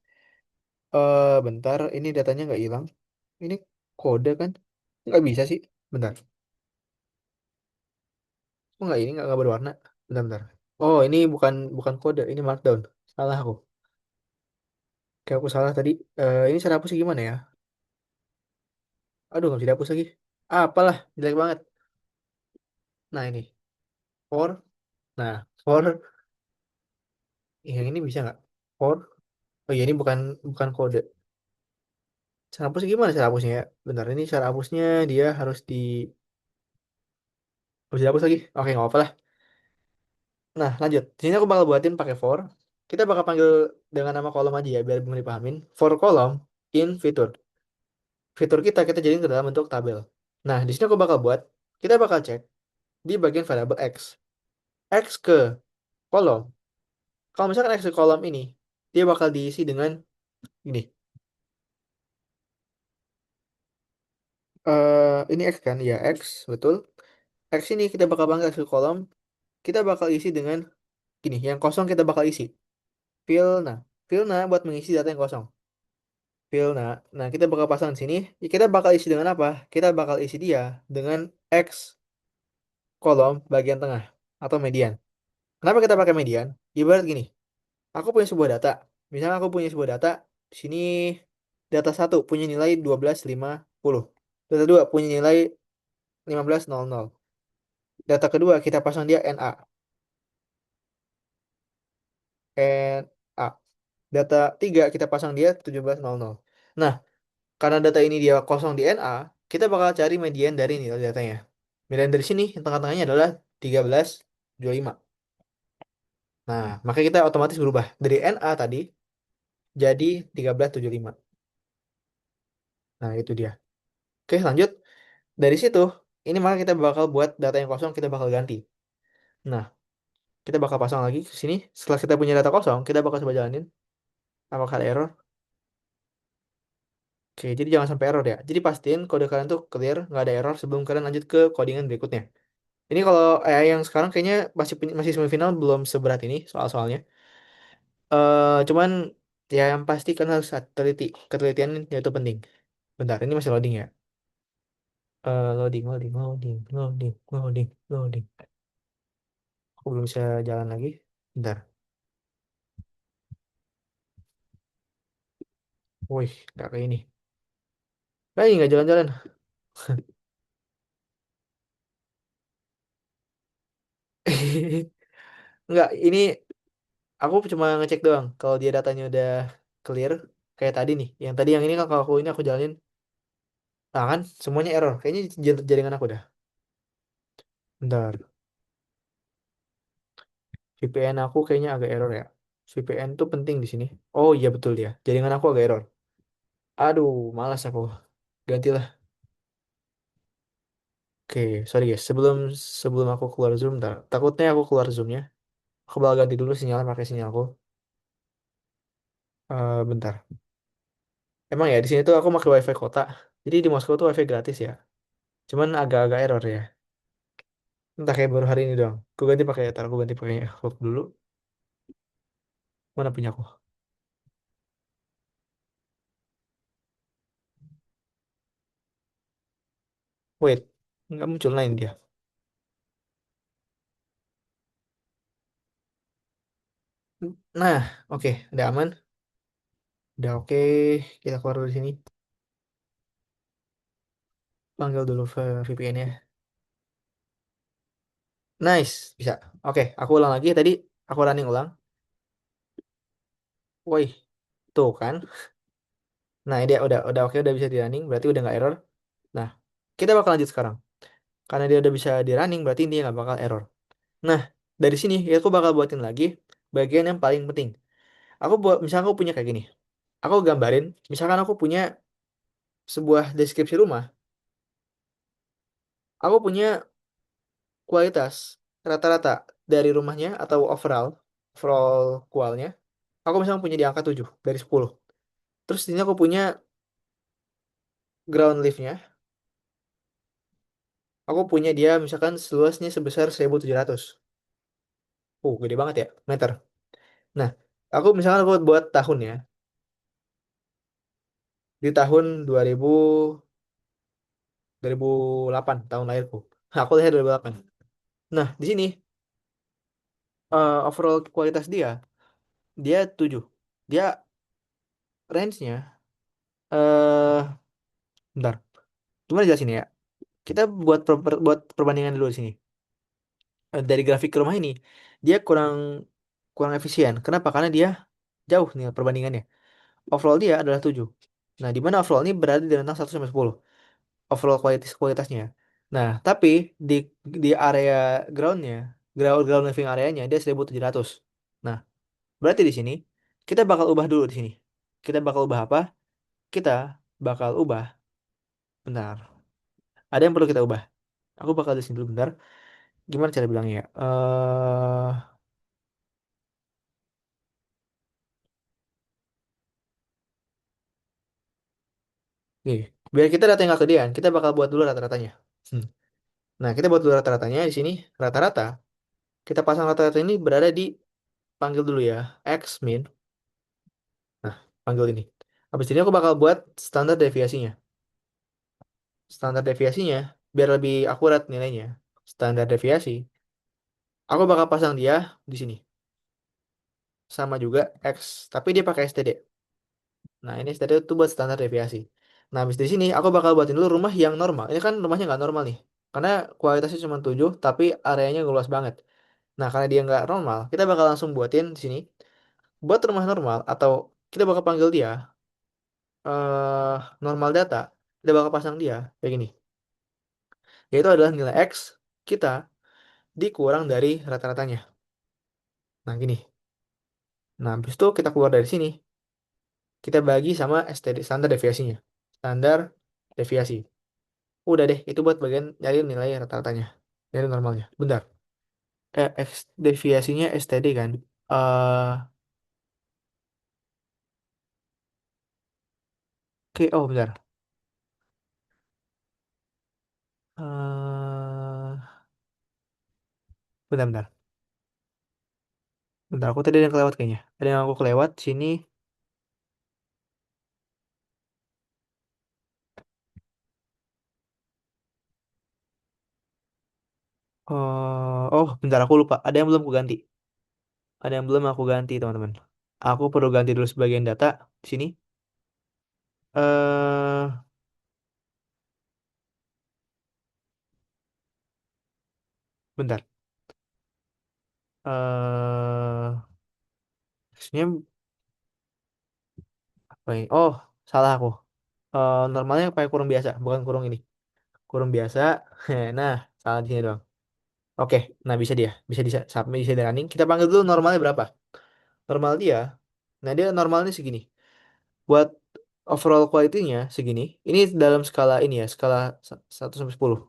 Bentar, ini datanya nggak hilang. Ini kode kan? Nggak bisa sih. Bentar. Oh nggak, ini nggak berwarna. Bentar. Oh, ini bukan bukan kode, ini markdown. Salah aku. Kayak aku salah tadi. Ini cara hapusnya gimana ya? Aduh, nggak bisa dihapus lagi. Ah, apalah, jelek banget. Nah, ini. For. Nah, for. Yang ini bisa nggak? For. Oh iya, ini bukan bukan kode. Cara hapusnya gimana cara hapusnya ya? Bentar, ini cara hapusnya dia harus harus dihapus lagi. Oke, nggak apa-apa lah. Nah, lanjut. Di sini aku bakal buatin pakai for. Kita bakal panggil dengan nama kolom aja ya, biar bisa dipahamin. For kolom in fitur. Fitur kita jadiin ke dalam bentuk tabel. Nah, di sini aku bakal buat, kita bakal cek di bagian variabel X. X ke kolom. Kalau misalkan X ke kolom ini, dia bakal diisi dengan ini. Ini X kan? Ya, X, betul. X ini kita bakal panggil X ke kolom. Kita bakal isi dengan gini, yang kosong kita bakal isi. Fill, nah. Fill, nah, buat mengisi data yang kosong. Fill, nah, kita bakal pasang di sini. Ya, kita bakal isi dengan apa? Kita bakal isi dia dengan X kolom bagian tengah atau median. Kenapa kita pakai median? Ibarat gini, aku punya sebuah data. Misalnya aku punya sebuah data, di sini data satu punya nilai 12,50. Data 2 punya nilai 15,00. Data kedua kita pasang dia NA. NA. Data 3 kita pasang dia 17,00. Nah, karena data ini dia kosong di NA, kita bakal cari median dari nilai datanya. Median dari sini, yang tengah-tengahnya adalah 13,25. Nah, maka kita otomatis berubah dari NA tadi jadi 13,75. Nah, itu dia. Oke, lanjut. Dari situ, ini maka kita bakal buat data yang kosong, kita bakal ganti. Nah, kita bakal pasang lagi ke sini. Setelah kita punya data kosong, kita bakal coba jalanin. Apakah ada error? Oke, jadi jangan sampai error ya. Jadi pastiin kode kalian tuh clear, nggak ada error sebelum kalian lanjut ke codingan berikutnya. Ini kalau yang sekarang kayaknya masih semifinal belum seberat ini soal-soalnya. Cuman ya yang pasti kan harus teliti. Ketelitian itu penting. Bentar, ini masih loading ya. Loading. Aku belum bisa jalan lagi. Bentar. Wih, nggak kayak ini. Nggak jalan-jalan. Nggak, ini aku cuma ngecek doang. Kalau dia datanya udah clear, kayak tadi nih. Yang tadi yang ini kan kalau aku jalanin, nah kan semuanya error. Kayaknya jaringan aku dah. Bentar. VPN aku kayaknya agak error ya. VPN tuh penting di sini. Oh iya betul dia. Jaringan aku agak error. Aduh, malas aku. Gantilah. Oke, sorry guys. Sebelum sebelum aku keluar Zoom, ntar. Takutnya aku keluar Zoomnya. Aku bakal ganti dulu sinyal pakai sinyalku. Bentar. Emang ya di sini tuh aku pakai WiFi kota. Jadi di Moskow tuh WiFi gratis ya. Cuman agak-agak error ya. Entah kayak baru hari ini doang. Aku ganti pakai, tar aku ganti pakai Outlook dulu. Mana punya aku? Wait, nggak muncul lain dia. Nah, oke, udah aman. Udah oke, kita keluar dari sini. Panggil dulu VPN ya. Nice, bisa. Oke, aku ulang lagi. Tadi aku running ulang. Woi, tuh kan. Nah, dia udah oke, udah bisa di running. Berarti udah nggak error. Nah, kita bakal lanjut sekarang. Karena dia udah bisa di running, berarti dia nggak bakal error. Nah, dari sini ya aku bakal buatin lagi bagian yang paling penting. Aku buat, misalnya aku punya kayak gini. Aku gambarin, misalkan aku punya sebuah deskripsi rumah. Aku punya kualitas rata-rata dari rumahnya atau overall kualnya. Aku misalnya punya di angka 7 dari 10. Terus ini aku punya ground leafnya. Aku punya dia misalkan seluasnya sebesar 1.700. Gede banget ya, meter. Nah, aku misalkan aku buat tahun ya. Di tahun 2008 tahun lahirku. Nah, aku lahir 2008. Nah, di sini overall kualitas dia 7. Dia range-nya bentar. Gimana jelasin ya? Kita buat perbandingan dulu di sini. Dari grafik rumah ini, dia kurang kurang efisien. Kenapa? Karena dia jauh nih perbandingannya. Overall dia adalah 7. Nah, di mana overall ini berada di rentang 1 sampai 10. Overall kualitasnya. Nah, tapi di di area groundnya, ground living areanya dia 1.700. Nah, berarti di sini kita bakal ubah dulu di sini. Kita bakal ubah apa? Kita bakal ubah. Bentar. Ada yang perlu kita ubah. Aku bakal di sini dulu bentar. Gimana cara bilangnya ya? Nih, biar kita data yang gak kegedean, kita bakal buat dulu rata-ratanya. Hmm. Nah, kita buat dulu rata-ratanya di sini. Rata-rata, kita pasang rata-rata ini berada di, panggil dulu ya, X min. Nah, panggil ini. Habis ini aku bakal buat standar deviasinya. Standar deviasinya, biar lebih akurat nilainya. Standar deviasi, aku bakal pasang dia di sini. Sama juga X, tapi dia pakai STD. Nah, ini STD itu buat standar deviasi. Nah, habis di sini aku bakal buatin dulu rumah yang normal. Ini kan rumahnya nggak normal nih. Karena kualitasnya cuma 7, tapi areanya luas banget. Nah, karena dia nggak normal, kita bakal langsung buatin di sini. Buat rumah normal, atau kita bakal panggil dia normal data. Kita bakal pasang dia kayak gini. Yaitu adalah nilai X kita dikurang dari rata-ratanya. Nah, gini. Nah, habis itu kita keluar dari sini. Kita bagi sama STD, standar deviasinya. Standar deviasi. Udah deh, itu buat bagian nyari nilai rata-ratanya. Dari normalnya. Bentar. X deviasinya STD kan? Oh bentar. Eh, bentar. Bentar, aku tadi ada yang kelewat kayaknya. Ada yang aku kelewat sini. Bentar aku lupa. Ada yang belum aku ganti. Ada yang belum aku ganti, teman-teman. Aku perlu ganti dulu sebagian data di sini. Eh, bentar. Maksudnya apa ini? Salah aku. Normalnya pakai kurung biasa, bukan kurung ini. Kurung biasa. Nah, salah di sini doang. Oke, nah bisa di submit, bisa di running. Kita panggil dulu normalnya berapa? Normal dia. Nah, dia normalnya segini. Buat overall quality-nya segini. Ini dalam skala ini ya, skala 1 sampai 10.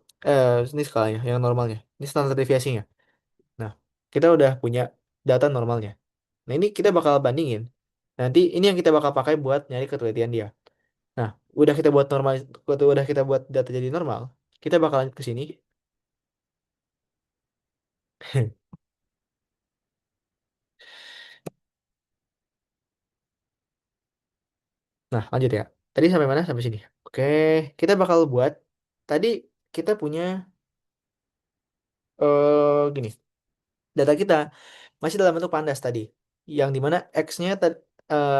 Ini skalanya yang normalnya. Ini standar deviasinya. Nah, kita udah punya data normalnya. Nah, ini kita bakal bandingin. Nanti ini yang kita bakal pakai buat nyari ketelitian dia. Nah, udah kita buat normal, udah kita buat data jadi normal. Kita bakal lanjut ke sini. Nah, lanjut ya. Tadi sampai mana? Sampai sini. Oke, kita bakal buat. Tadi kita punya gini. Data kita masih dalam bentuk pandas tadi. Yang dimana X-nya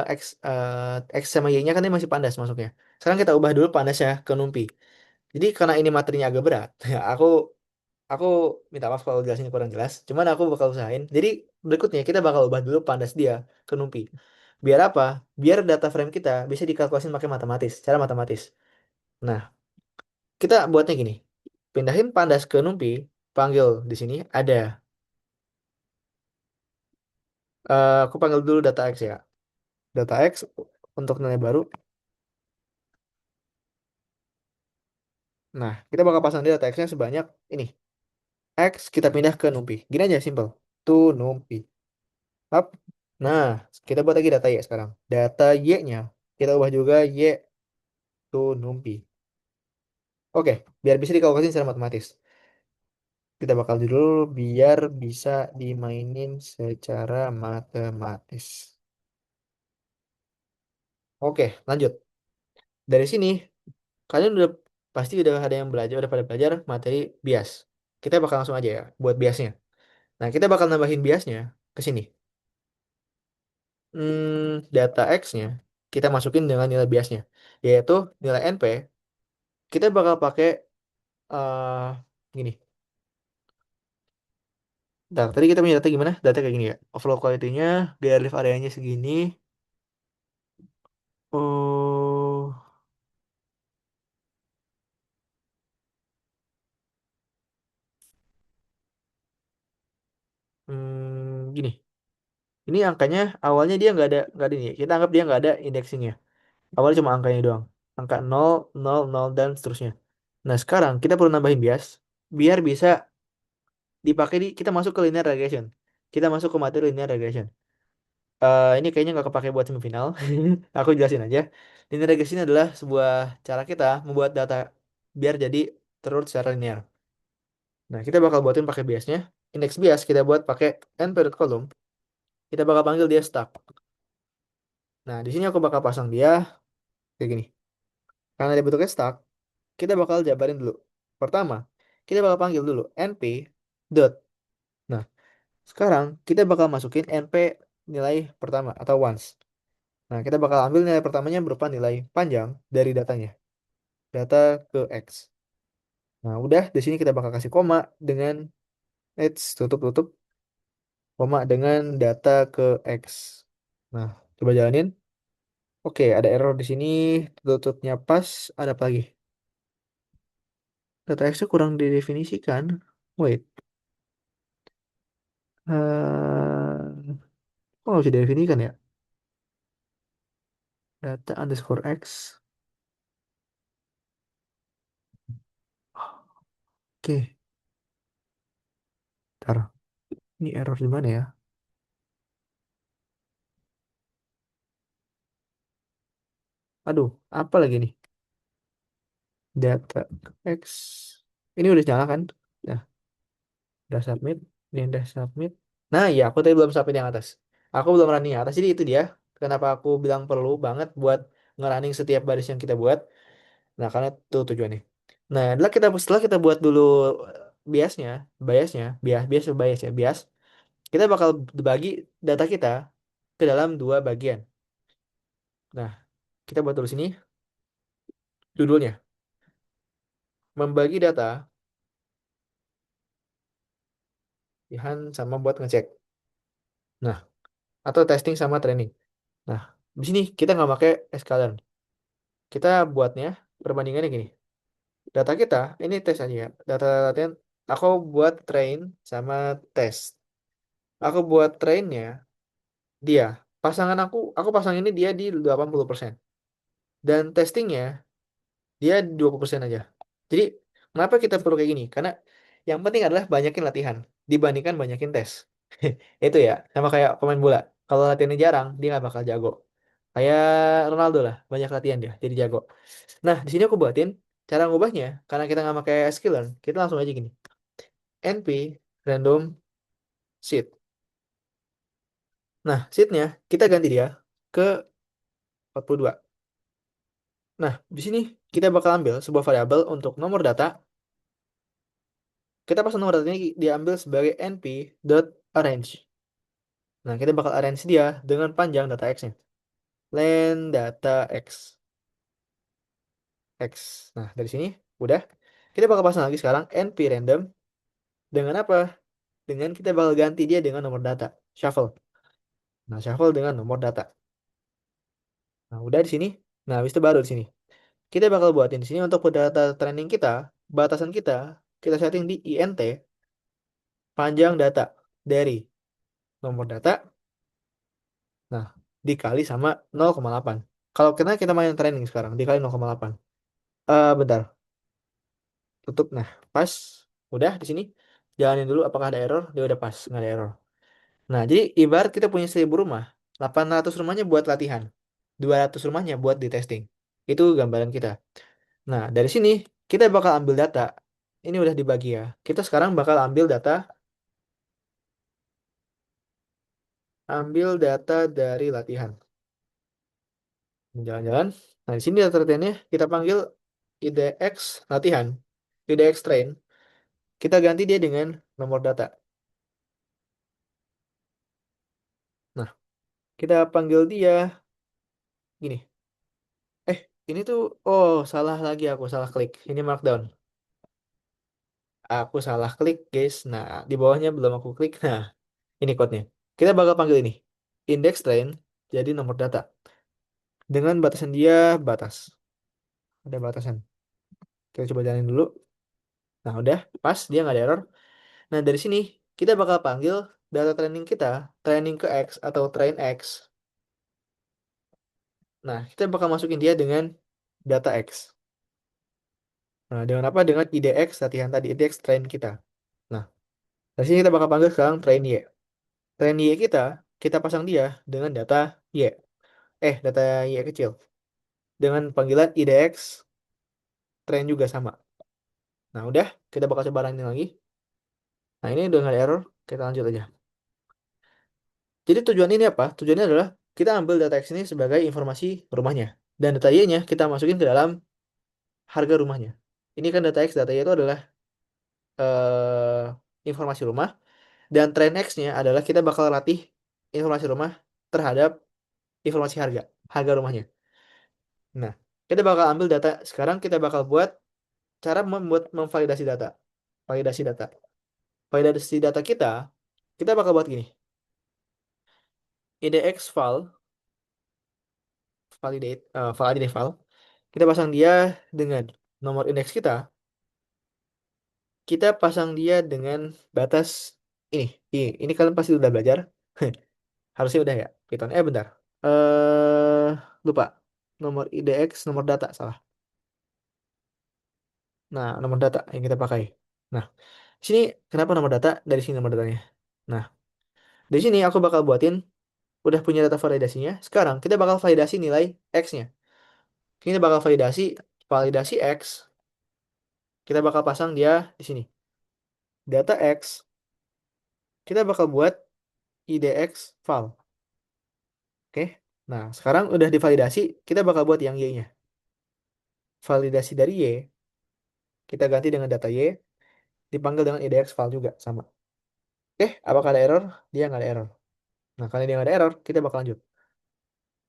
X sama Y-nya kan ini masih pandas masuknya. Sekarang kita ubah dulu pandasnya ke NumPy. Jadi karena ini materinya agak berat, ya aku minta maaf kalau jelasin kurang jelas. Cuman aku bakal usahain. Jadi berikutnya kita bakal ubah dulu pandas dia ke NumPy. Biar apa? Biar data frame kita bisa dikalkulasi pakai matematis, cara matematis. Nah, kita buatnya gini. Pindahin pandas ke NumPy, panggil di sini ada aku panggil dulu data X ya. Data X untuk nilai baru. Nah, kita bakal pasang di data X-nya sebanyak ini. X kita pindah ke NumPy. Gini aja, simple. To NumPy. Up. Nah, kita buat lagi data Y sekarang. Data Y-nya kita ubah juga Y to NumPy. Oke, biar bisa dikalkulasi secara matematis. Kita bakal dulu biar bisa dimainin secara matematis. Oke, lanjut. Dari sini, kalian udah pasti udah ada yang belajar, udah pada belajar materi bias. Kita bakal langsung aja ya buat biasnya. Nah, kita bakal nambahin biasnya ke sini. Data X-nya kita masukin dengan nilai biasnya, yaitu nilai NP. Kita bakal pakai eh gini. Nah, tadi kita punya data gimana? Data kayak gini ya. Overall quality-nya, biar live area-nya segini. Oh, gini. Ini angkanya awalnya dia nggak ada ini. Kita anggap dia nggak ada indexingnya. Awalnya cuma angkanya doang. Angka 0, 0, 0, dan seterusnya. Nah, sekarang kita perlu nambahin bias biar bisa dipakai kita masuk ke linear regression. Kita masuk ke materi linear regression. Ini kayaknya nggak kepake buat semifinal. Aku jelasin aja. Linear regression adalah sebuah cara kita membuat data biar jadi terurut secara linear. Nah, kita bakal buatin pakai biasnya. Index bias kita buat pakai n period column. Kita bakal panggil dia stack. Nah, di sini aku bakal pasang dia kayak gini. Karena dia bentuknya stack, kita bakal jabarin dulu. Pertama, kita bakal panggil dulu np dot. Nah, sekarang kita bakal masukin np nilai pertama atau once. Nah, kita bakal ambil nilai pertamanya berupa nilai panjang dari datanya. Data ke X. Nah, udah di sini kita bakal kasih koma dengan tutup koma dengan data ke X. Nah, coba jalanin. Oke, ada error di sini. Tutupnya pas. Ada apa lagi? Data X-nya kurang didefinisikan. Wait. Kok nggak bisa didefinisikan ya? Data underscore X. Oke, ntar. Ini error di mana ya? Aduh, apa lagi nih? Data X. Ini udah nyala kan? Nah, udah submit. Ini udah submit. Nah, iya, aku tadi belum submit yang atas. Aku belum running yang atas. Jadi itu dia. Kenapa aku bilang perlu banget buat ngerunning setiap baris yang kita buat. Nah, karena itu tujuannya. Nah, setelah kita buat dulu biasnya, bias ya, bias. Kita bakal bagi data kita ke dalam dua bagian. Nah, kita buat dulu sini judulnya. Membagi data, pilihan sama buat ngecek. Nah, atau testing sama training. Nah, di sini kita nggak pakai skala. Kita buatnya perbandingannya gini. Data kita, ini tes aja ya. Data latihan, aku buat train sama test. Aku buat trainnya, dia. Aku pasang ini dia di 80%. Dan testingnya, dia 20% aja. Jadi, kenapa kita perlu kayak gini? Karena yang penting adalah banyakin latihan dibandingkan banyakin tes. Itu ya, sama kayak pemain bola. Kalau latihannya jarang, dia nggak bakal jago. Kayak Ronaldo lah, banyak latihan dia, jadi jago. Nah, di sini aku buatin cara ngubahnya, karena kita nggak pakai sklearn, kita langsung aja gini. NP random seed. Nah, seednya kita ganti dia ke 42. Nah, di sini kita bakal ambil sebuah variabel untuk nomor data. Kita pasang nomor data ini diambil sebagai np.arrange. Nah, kita bakal arrange dia dengan panjang data x-nya. Len data x. X. Nah, dari sini udah. Kita bakal pasang lagi sekarang np random dengan apa? Dengan kita bakal ganti dia dengan nomor data. Shuffle. Nah, shuffle dengan nomor data. Nah, udah di sini. Nah, habis itu baru di sini. Kita bakal buatin di sini untuk data training kita, batasan kita setting di int panjang data dari nomor data, nah, dikali sama 0,8. Kalau kita main training sekarang, dikali 0,8. Bentar, tutup. Nah, pas. Udah di sini. Jalanin dulu apakah ada error. Dia udah pas, nggak ada error. Nah, jadi ibarat kita punya 1.000 rumah, 800 rumahnya buat latihan, 200 rumahnya buat di testing. Itu gambaran kita. Nah, dari sini kita bakal ambil data. Ini udah dibagi ya. Kita sekarang bakal ambil data dari latihan. Jalan-jalan. Nah, di sini data latihannya kita panggil IDX latihan, IDX train. Kita ganti dia dengan nomor data. Nah, kita panggil dia gini. Ini tuh, oh, salah lagi aku, salah klik. Ini markdown. Aku salah klik, guys. Nah, di bawahnya belum aku klik. Nah, ini code-nya. Kita bakal panggil ini. Index train jadi nomor data. Dengan batasan dia batas. Ada batasan. Kita coba jalanin dulu. Nah, udah. Pas, dia nggak ada error. Nah, dari sini, kita bakal panggil data training kita. Training ke X atau train X. Nah, kita bakal masukin dia dengan data X. Nah, dengan apa? Dengan IDX latihan tadi. IDX train kita. Nah, dari sini kita bakal panggil sekarang train Y. Train Y kita pasang dia dengan data Y. Data Y kecil. Dengan panggilan IDX train juga sama. Nah, udah. Kita bakal coba running lagi. Nah, ini udah nggak ada error. Kita lanjut aja. Jadi tujuan ini apa? Tujuannya adalah kita ambil data X ini sebagai informasi rumahnya. Dan data Y-nya kita masukin ke dalam harga rumahnya. Ini kan data X, data Y itu adalah eh, informasi rumah. Dan train X-nya adalah kita bakal latih informasi rumah terhadap informasi harga rumahnya. Nah, kita bakal ambil data. Sekarang kita bakal buat cara memvalidasi data. Validasi data. Validasi data kita bakal buat gini. IDX file, file. Kita pasang dia dengan nomor indeks kita. Kita pasang dia dengan batas ini. Ini kalian pasti udah belajar. Harusnya udah ya. Python. Bentar. Lupa. Nomor IDX, nomor data, salah. Nah, nomor data yang kita pakai. Nah, sini kenapa nomor data? Dari sini nomor datanya. Nah, dari sini aku bakal buatin, udah punya data validasinya. Sekarang kita bakal validasi nilai X-nya. Kita bakal validasi X. Kita bakal pasang dia di sini. Data X, kita bakal buat IDX file. Oke. Nah, sekarang udah divalidasi, kita bakal buat yang Y-nya. Validasi dari Y, kita ganti dengan data Y, dipanggil dengan IDX file juga, sama. Oke, apakah ada error? Dia nggak ada error. Nah, karena dia nggak ada error, kita bakal lanjut.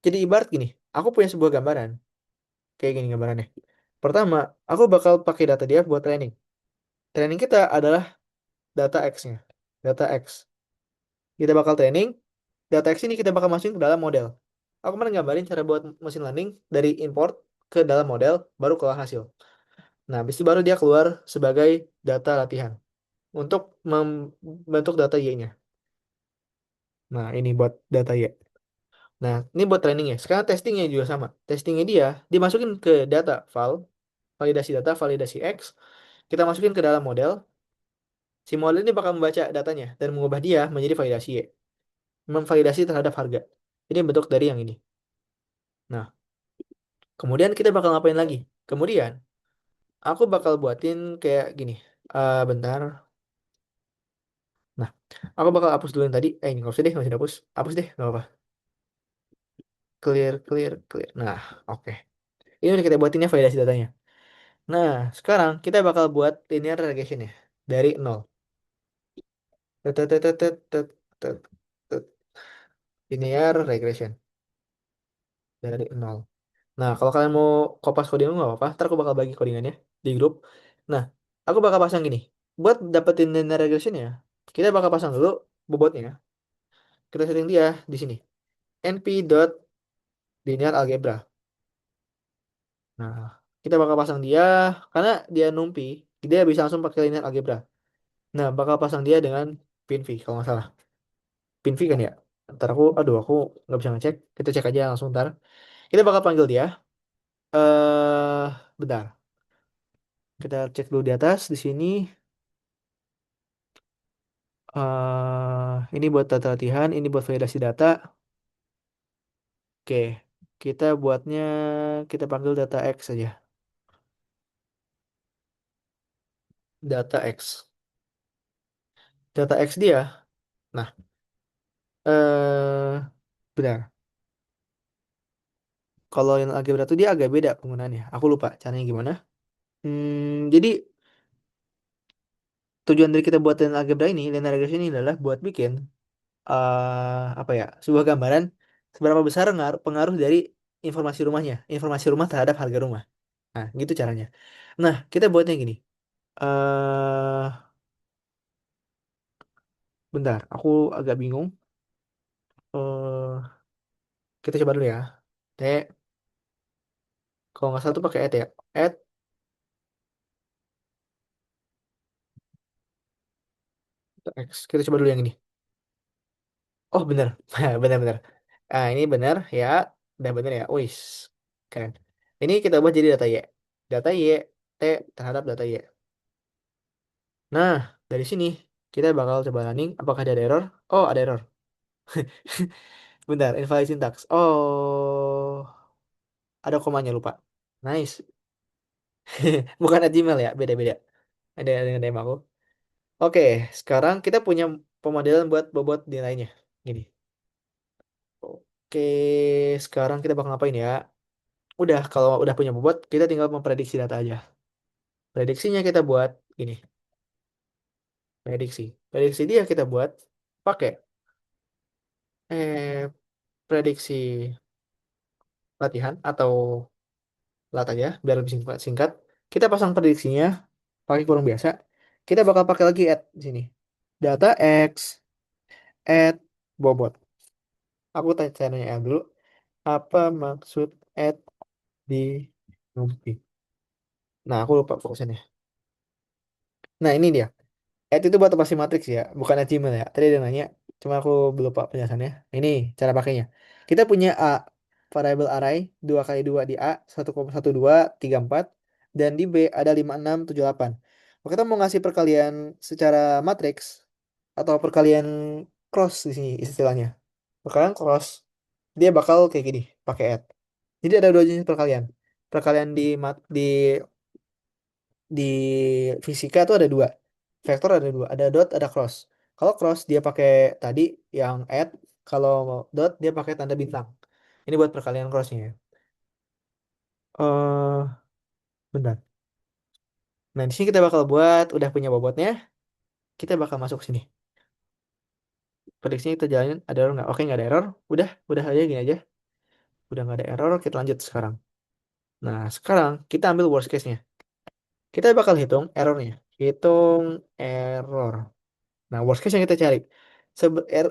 Jadi ibarat gini, aku punya sebuah gambaran. Kayak gini gambarannya. Pertama, aku bakal pakai data dia buat training. Training kita adalah data X-nya. Data X. Kita bakal training, data X ini kita bakal masukin ke dalam model. Aku kemarin gambarin cara buat mesin learning dari import ke dalam model, baru keluar hasil. Nah, habis itu baru dia keluar sebagai data latihan untuk membentuk data Y-nya. Nah, ini buat data Y. Nah, ini buat trainingnya. Sekarang testingnya juga sama. Testingnya dia dimasukin ke data file, validasi X, kita masukin ke dalam model. Si model ini bakal membaca datanya dan mengubah dia menjadi validasi Y. Memvalidasi terhadap harga. Ini bentuk dari yang ini. Nah, kemudian kita bakal ngapain lagi? Kemudian, Aku bakal buatin kayak gini. Bentar. Nah, aku bakal hapus dulu yang tadi. Ini nggak usah deh, nggak usah dihapus. Hapus deh, nggak apa-apa. Clear, clear, clear. Nah, oke. Ini udah kita buatin ya validasi datanya. Nah, sekarang kita bakal buat linear regression ya. Dari nol. Tet, tet, tet, tet, tet, tet, tet. Linear regression. Dari nol. Nah, kalau kalian mau kopas coding nggak apa-apa. Ntar aku bakal bagi codingannya di grup. Nah, aku bakal pasang gini. Buat dapetin linear regression ya, kita bakal pasang dulu bobotnya. Kita setting dia di sini. np dot linear algebra. Nah, kita bakal pasang dia karena dia numpy, dia bisa langsung pakai linear algebra. Nah, bakal pasang dia dengan pin v kalau nggak salah. Pin v kan ya? Ntar aku nggak bisa ngecek. Kita cek aja langsung ntar. Kita bakal panggil dia. Bentar. Kita cek dulu di atas di sini. Ini buat data latihan, ini buat validasi data. Oke, kita panggil data X saja. Data X. Data X dia. Nah, benar. Kalau yang algebra itu dia agak beda penggunaannya. Aku lupa caranya gimana. Jadi tujuan dari kita buat linear algebra ini, linear regression ini adalah buat bikin apa ya, sebuah gambaran seberapa besar pengaruh dari informasi rumahnya, informasi rumah terhadap harga rumah. Nah, gitu caranya. Nah, kita buatnya gini. eh Bentar, aku agak bingung. eh kita coba dulu ya. T, kalau nggak salah tuh pakai add ya. Add X. Kita coba dulu yang ini. Oh, bener. Bener-bener. Ini bener ya. Udah bener ya. Wis. Keren. Ini kita buat jadi data Y. Data Y, T terhadap data Y. Nah, dari sini kita bakal coba running. Apakah ada error? Oh, ada error. Bentar, invalid syntax. Oh, ada komanya lupa. Nice. Bukan at Gmail ya, beda-beda. Ada dengan DM aku. Oke, sekarang kita punya pemodelan buat bobot nilainya. Gini. Oke, sekarang kita bakal ngapain ya? Udah, kalau udah punya bobot, kita tinggal memprediksi data aja. Prediksinya kita buat gini, prediksi. Prediksi dia kita buat pakai eh prediksi latihan atau lat aja, biar lebih singkat. Singkat. Kita pasang prediksinya pakai kurung biasa. Kita bakal pakai lagi add di sini. Data X, add bobot. Aku tanya dulu, apa maksud add di NumPy? Nah, aku lupa fokusnya. Nah, ini dia. Add itu buat operasi matriks ya, bukan achievement ya. Tadi ada nanya, cuma aku belum lupa penjelasannya. Ini cara pakainya. Kita punya A, variable array 2 kali 2 di A, 1,1234, dan di B ada 5678. Kalau kita mau ngasih perkalian secara matriks, atau perkalian cross di sini istilahnya. Perkalian cross, dia bakal kayak gini, pakai add. Jadi ada dua jenis perkalian. Perkalian di di fisika tuh ada dua. Vektor ada dua, ada dot, ada cross. Kalau cross dia pakai tadi yang add, kalau dot dia pakai tanda bintang. Ini buat perkalian crossnya ya. Bentar. Nah, di sini kita bakal buat, udah punya bobotnya, kita bakal masuk sini. Prediksinya kita jalanin, ada error nggak? Oke, nggak ada error. Udah aja gini aja. Udah nggak ada error, kita lanjut sekarang. Nah, sekarang kita ambil worst case-nya. Kita bakal hitung errornya. Hitung error. Nah, worst case yang kita cari.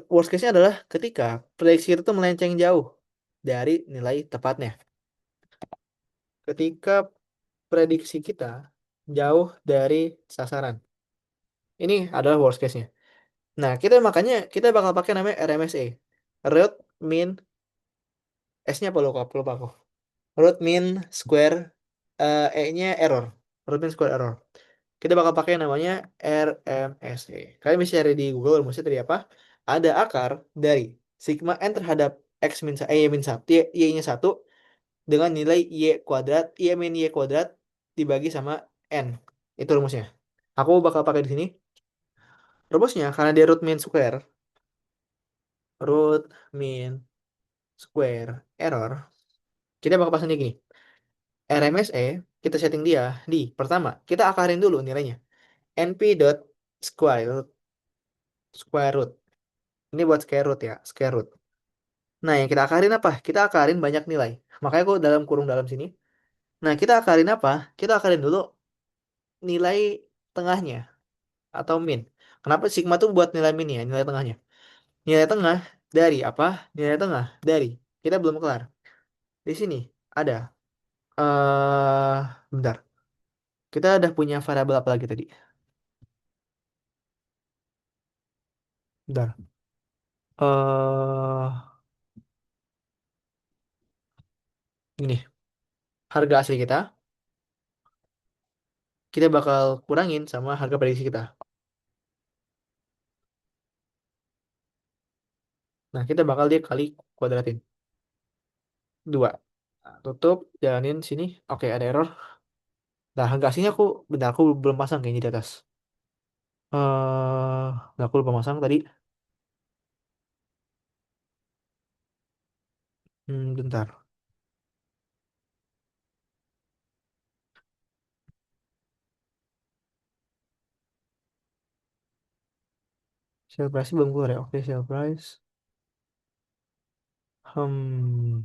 Worst case-nya adalah ketika prediksi itu tuh melenceng jauh dari nilai tepatnya. Ketika prediksi kita jauh dari sasaran. Ini adalah worst case-nya. Nah, makanya kita bakal pakai namanya RMSE. Root mean S-nya apa lupa, lupa aku. Root mean square E-nya error. Root mean square error. Kita bakal pakai namanya RMSE. Kalian bisa cari di Google rumusnya tadi apa? Ada akar dari sigma n terhadap x min min 1, y-nya 1 dengan nilai y kuadrat, y min y kuadrat dibagi sama N. Itu rumusnya. Aku bakal pakai di sini. Rumusnya karena dia root mean square. Root mean square error. Kita bakal pasang dia gini. RMSE kita setting dia di pertama kita akarin dulu nilainya. NP dot square root. Ini buat square root ya, square root. Nah, yang kita akarin apa? Kita akarin banyak nilai. Makanya aku dalam kurung dalam sini. Nah, kita akarin apa? Kita akarin dulu nilai tengahnya atau min. Kenapa sigma tuh buat nilai min ya, nilai tengahnya? Nilai tengah dari apa? Nilai tengah dari. Kita belum kelar. Di sini ada bentar. Kita udah punya variabel apa lagi tadi? Bentar. Eh Gini, harga asli kita bakal kurangin sama harga prediksi kita. Nah, kita bakal dia kali kuadratin. Dua. Nah, tutup, jalanin sini. Oke, ada error. Nah, harga aslinya bentar, aku belum pasang kayaknya di atas. Nah, aku lupa pasang tadi. Bentar. Sale price belum keluar ya. Oke, sale price. Hmm,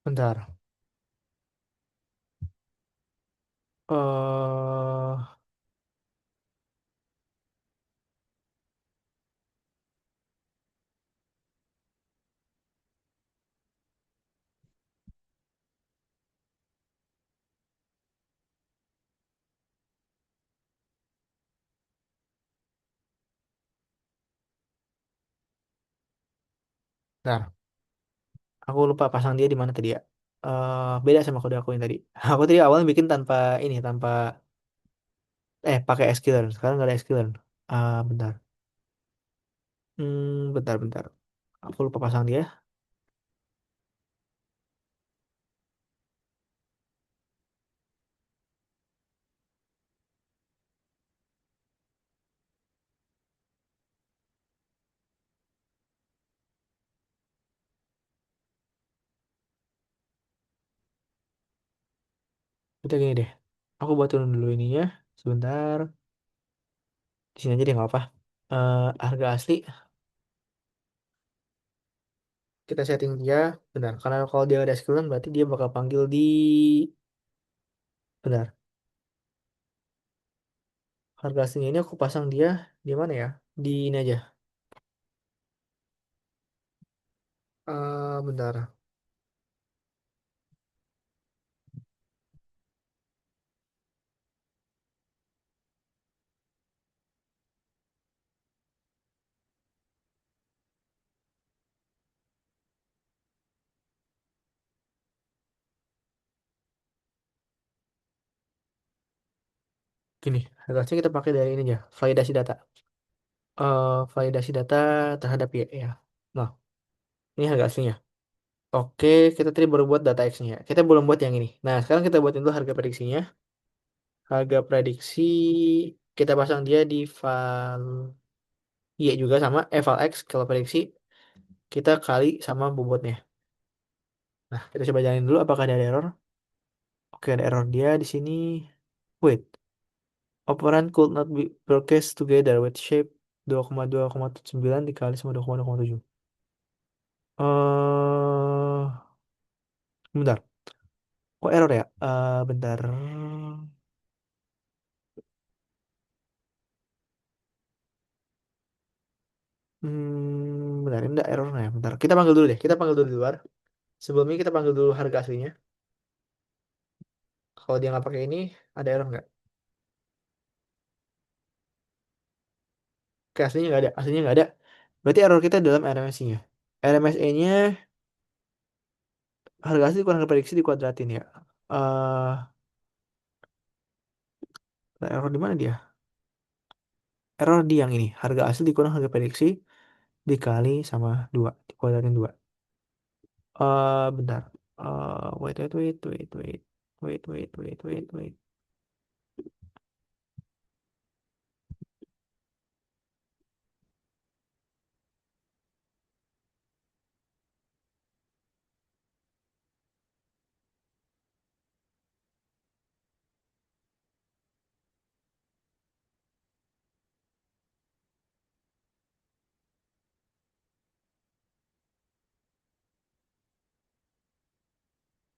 bentar. Bentar. Aku lupa pasang dia di mana tadi ya. Beda sama kode aku yang tadi. Aku tadi awalnya bikin tanpa ini, pakai sklearn. Sekarang nggak ada sklearn. Bentar. Bentar. Aku lupa pasang dia. Kita gini deh. Aku buat turun dulu ininya. Sebentar. Di sini aja deh nggak apa. Harga asli kita setting dia. Benar. Karena kalau dia ada sklearn berarti dia bakal panggil di. Benar. Harga aslinya ini aku pasang dia di mana ya? Di ini aja. Bentar. Gini, harga aslinya kita pakai dari ini aja. Validasi data. Validasi data terhadap ya. Ya. Nah, ini harga aslinya. Oke, kita tadi baru buat data X-nya. Kita belum buat yang ini. Nah, sekarang kita buatin dulu harga prediksinya. Harga prediksi kita pasang dia di file Y juga sama file X kalau prediksi kita kali sama bobotnya. Nah, kita coba jalanin dulu apakah ada error. Oke, ada error dia di sini. Wait, operand could not be broadcast together with shape 2,2,9 dikali sama 2,2,7. Bentar. Kok error ya? Bentar. Bentar, ini enggak errornya. Bentar, kita panggil dulu deh. Kita panggil dulu di luar. Sebelumnya kita panggil dulu harga aslinya. Kalau dia nggak pakai ini, ada error nggak? Oke, aslinya nggak ada. Aslinya nggak ada. Berarti error kita dalam RMSI-nya. RMSE-nya harga asli kurang prediksi dikuadratin ya. eh error di mana dia? Error di yang ini. Harga asli dikurang harga prediksi dikali sama 2. Dikuadratin 2. Bentar. Wait, wait, wait, wait, wait. Wait, wait, wait, wait, wait.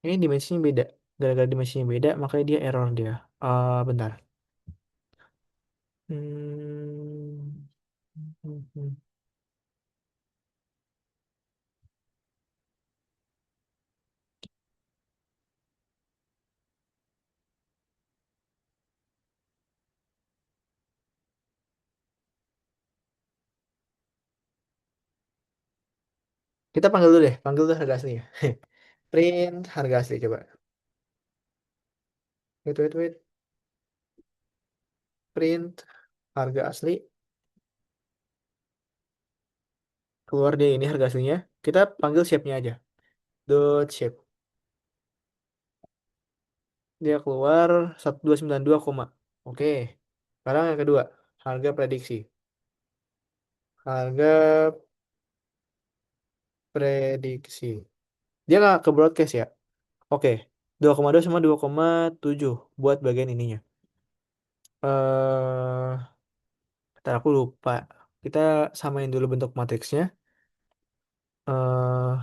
Ini dimensinya beda. Gara-gara dimensinya beda, makanya dia error dia. Bentar. Hmm. Hmm, hmm. Kita panggil dulu deh. Panggil dulu harga aslinya. Print harga asli coba. Wait, wait, wait. Print harga asli. Keluar deh ini harga aslinya. Kita panggil shape-nya aja. Dot shape. Dia keluar 1292, koma. Oke. Sekarang yang kedua. Harga prediksi. Harga prediksi. Dia nggak ke broadcast ya? Oke. 2,2 sama 2,7 buat bagian ininya. Ntar aku lupa. Kita samain dulu bentuk matriksnya. eh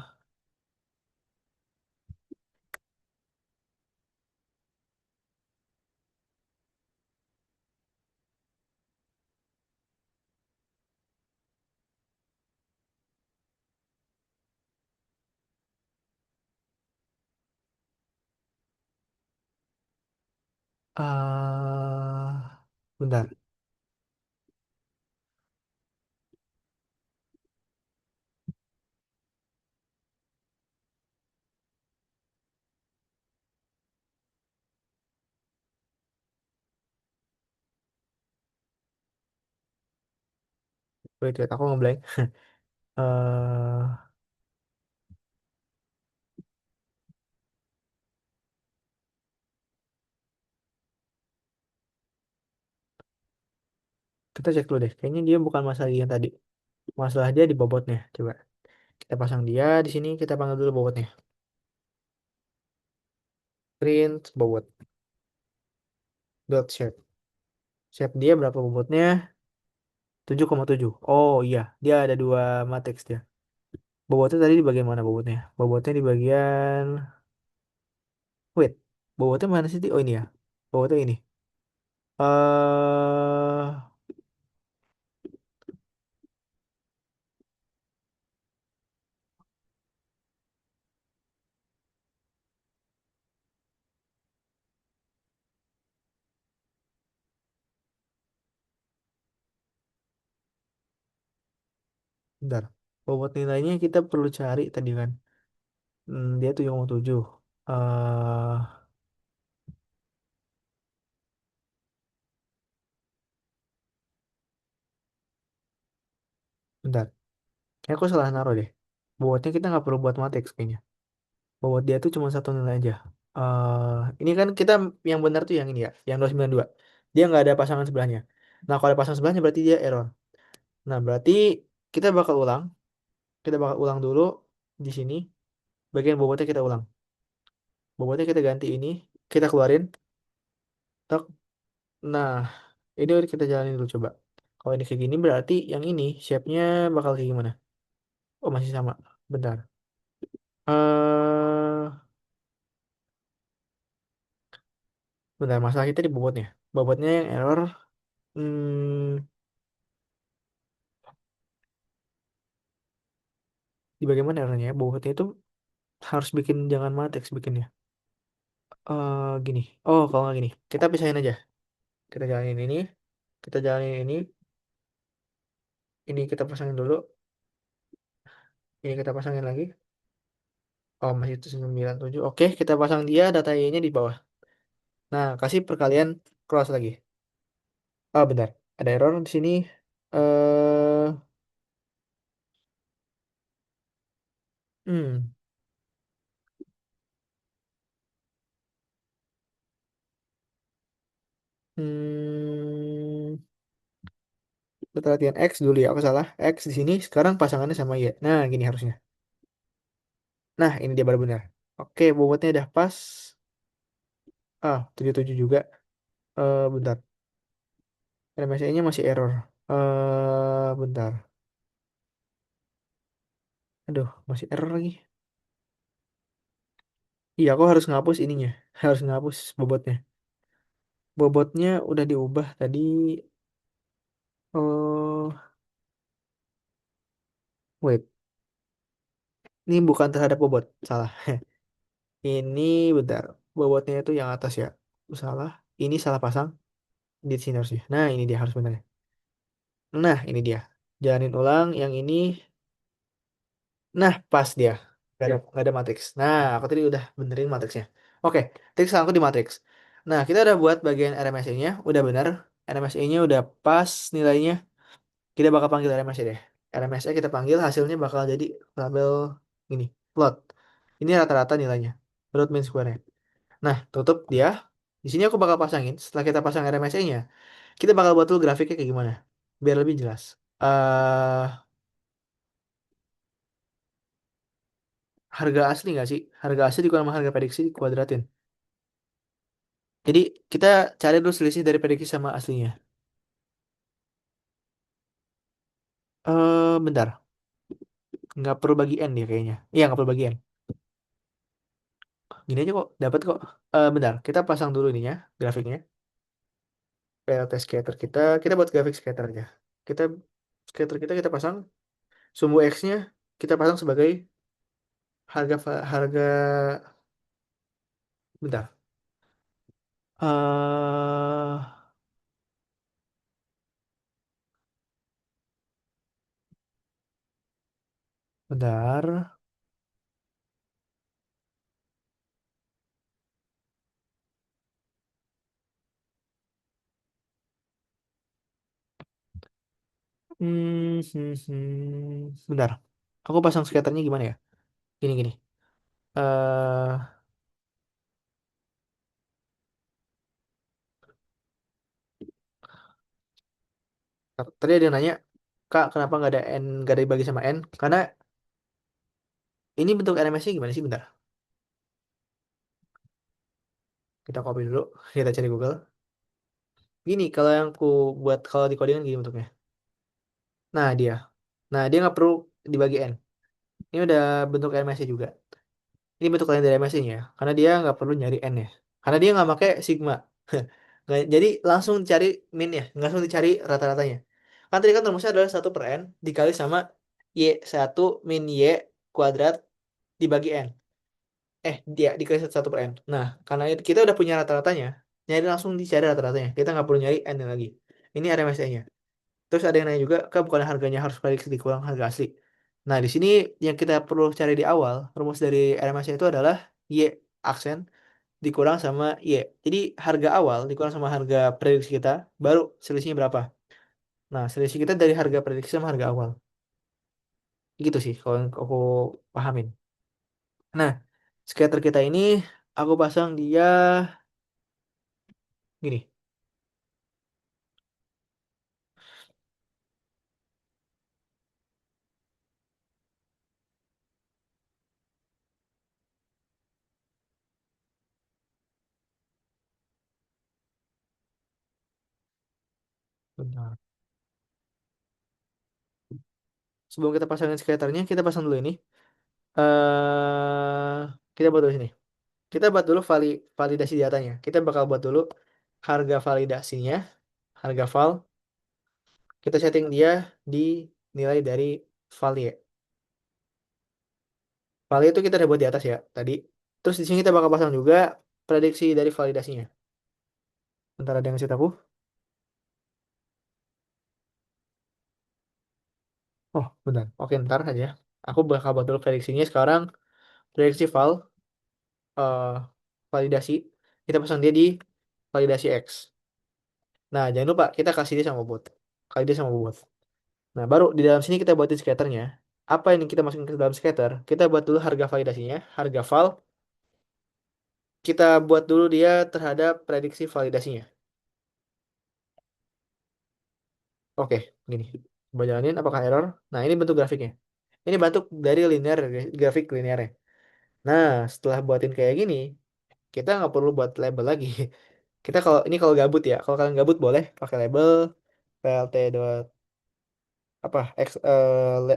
Bentar. Wait, wait, aku ngeblank. eh kita cek dulu deh. Kayaknya dia bukan masalah yang tadi. Masalah dia di bobotnya. Coba kita pasang dia di sini. Kita panggil dulu bobotnya. Print bobot. Dot shape. Shape dia berapa bobotnya? 7,7. Oh iya, dia ada dua matriks dia. Bobotnya tadi di bagian mana bobotnya? Bobotnya di bagian. Wait, bobotnya mana sih? Oh ini ya. Bobotnya ini. Bentar. Bobot nilainya kita perlu cari tadi kan. Dia 7,7. Eh, Bentar. Kayak aku salah naruh deh. Bobotnya kita nggak perlu buat matriks kayaknya. Bobot dia tuh cuma satu nilai aja. Ini kan kita yang benar tuh yang ini ya, yang 292. Dia nggak ada pasangan sebelahnya. Nah, kalau ada pasangan sebelahnya berarti dia error. Nah, berarti kita bakal ulang. Kita bakal ulang dulu di sini. Bagian bobotnya kita ulang. Bobotnya kita ganti ini. Kita keluarin. Tok. Nah, ini udah kita jalanin dulu coba. Kalau ini kayak gini berarti yang ini shape-nya bakal kayak gimana? Oh, masih sama. Bentar. eh Bentar, masalah kita di bobotnya. Bobotnya yang error. Hmm, di bagaimana errornya ya? Bobotnya itu harus bikin jangan matrix bikinnya. Gini. Oh, kalau nggak gini. Kita pisahin aja. Kita jalanin ini. Kita jalanin ini. Ini kita pasangin dulu. Ini kita pasangin lagi. Oh, masih itu 97. Oke, kita pasang dia data Y-nya di bawah. Nah, kasih perkalian cross lagi. Oh, bentar. Ada error di sini. Eh, hmm, hmm, kita latihan X dulu ya. Aku salah. X di sini sekarang pasangannya sama Y. Nah, gini harusnya. Nah, ini dia baru benar. Oke, bobotnya udah pas. Ah, 77 juga. Bentar. RMSI-nya masih error. Bentar. Aduh, masih error lagi. Iya, aku harus ngapus ininya. Harus ngapus bobotnya. Bobotnya udah diubah tadi. Oh, wait. Ini bukan terhadap bobot. Salah. Ini bentar. Bobotnya itu yang atas ya. Salah. Ini salah pasang. Di sini harusnya. Nah, ini dia harus benar. Nah, ini dia. Jalanin ulang. Yang ini. Nah, pas dia. Gak ada matriks. Nah, aku tadi udah benerin matriksnya. Oke, tadi sekarang aku di matriks. Nah, kita udah buat bagian RMSI-nya. Udah benar. RMSI-nya udah pas nilainya. Kita bakal panggil RMSI deh. RMSI kita panggil hasilnya bakal jadi tabel ini. Plot. Ini rata-rata nilainya. Root mean square-nya. Nah, tutup dia. Di sini aku bakal pasangin. Setelah kita pasang RMSI-nya, kita bakal buat dulu grafiknya kayak gimana. Biar lebih jelas. eh Harga asli nggak sih? Harga asli dikurangi sama harga prediksi dikuadratin. Jadi kita cari dulu selisih dari prediksi sama aslinya. Bentar. Nggak perlu bagi N ya kayaknya. Iya, nggak perlu bagi N. Gini aja kok. Dapat kok. Bentar. Kita pasang dulu ininya. Grafiknya. PLT scatter kita. Kita buat grafik scatternya. Kita scatter kita pasang. Sumbu X-nya kita pasang sebagai harga. Bentar. eh Bentar. Bentar. Aku pasang scatternya gimana ya? Gini gini. eh Tadi ada yang nanya, Kak, kenapa nggak ada N, nggak ada dibagi sama N? Karena ini bentuk NMS-nya gimana sih? Bentar. Kita copy dulu. Kita cari Google. Gini, kalau yang ku buat kalau di codingan gini bentuknya. Nah, dia. Nah, dia nggak perlu dibagi N. Ini udah bentuk NMS-nya juga. Ini bentuk lain dari MSI-nya ya. Karena dia nggak perlu nyari N ya. Karena dia nggak pakai sigma. Jadi langsung cari min ya. Langsung dicari rata-ratanya. Kan tadi kan rumusnya adalah 1/N dikali sama Y1 min Y kuadrat dibagi N. Dia dikali 1/N. Nah, karena kita udah punya rata-ratanya, nyari langsung dicari rata-ratanya. Kita nggak perlu nyari N lagi. Ini RMSE-nya. Terus ada yang nanya juga, Kak, bukan harganya harus prediksi dikurang harga asli. Nah, di sini yang kita perlu cari di awal, rumus dari RMSE itu adalah Y aksen dikurang sama Y. Jadi harga awal dikurang sama harga prediksi kita, baru selisihnya berapa. Nah, selisih kita dari harga prediksi sama harga awal. Gitu sih kalau yang aku pahamin. Nah, scatter kita ini aku pasang dia gini. Bentar. Sebelum kita pasangin scatternya, kita pasang dulu ini. eh kita buat dulu sini. Kita buat dulu validasi datanya. Kita bakal buat dulu harga validasinya, harga val. Kita setting dia di nilai dari val ya. Val itu kita udah buat di atas ya tadi. Terus di sini kita bakal pasang juga prediksi dari validasinya. Bentar ada yang ngasih tahu. Oh, bentar. Oke, ntar aja. Aku bakal buat dulu prediksinya sekarang. prediksi eh, validasi, kita pasang dia di validasi X. Nah, jangan lupa kita kasih dia sama bot. Kali dia sama bot. Nah, baru di dalam sini kita buatin scatternya. Apa yang kita masukin ke dalam scatter? Kita buat dulu harga validasinya, harga val. Kita buat dulu dia terhadap prediksi validasinya. Oke, gini. Coba jalanin apakah error. Nah, ini bentuk grafiknya. Ini bentuk dari linear, grafik linearnya. Nah, setelah buatin kayak gini, kita nggak perlu buat label lagi. Kita kalau ini kalau gabut ya, kalau kalian gabut boleh pakai label plt dot apa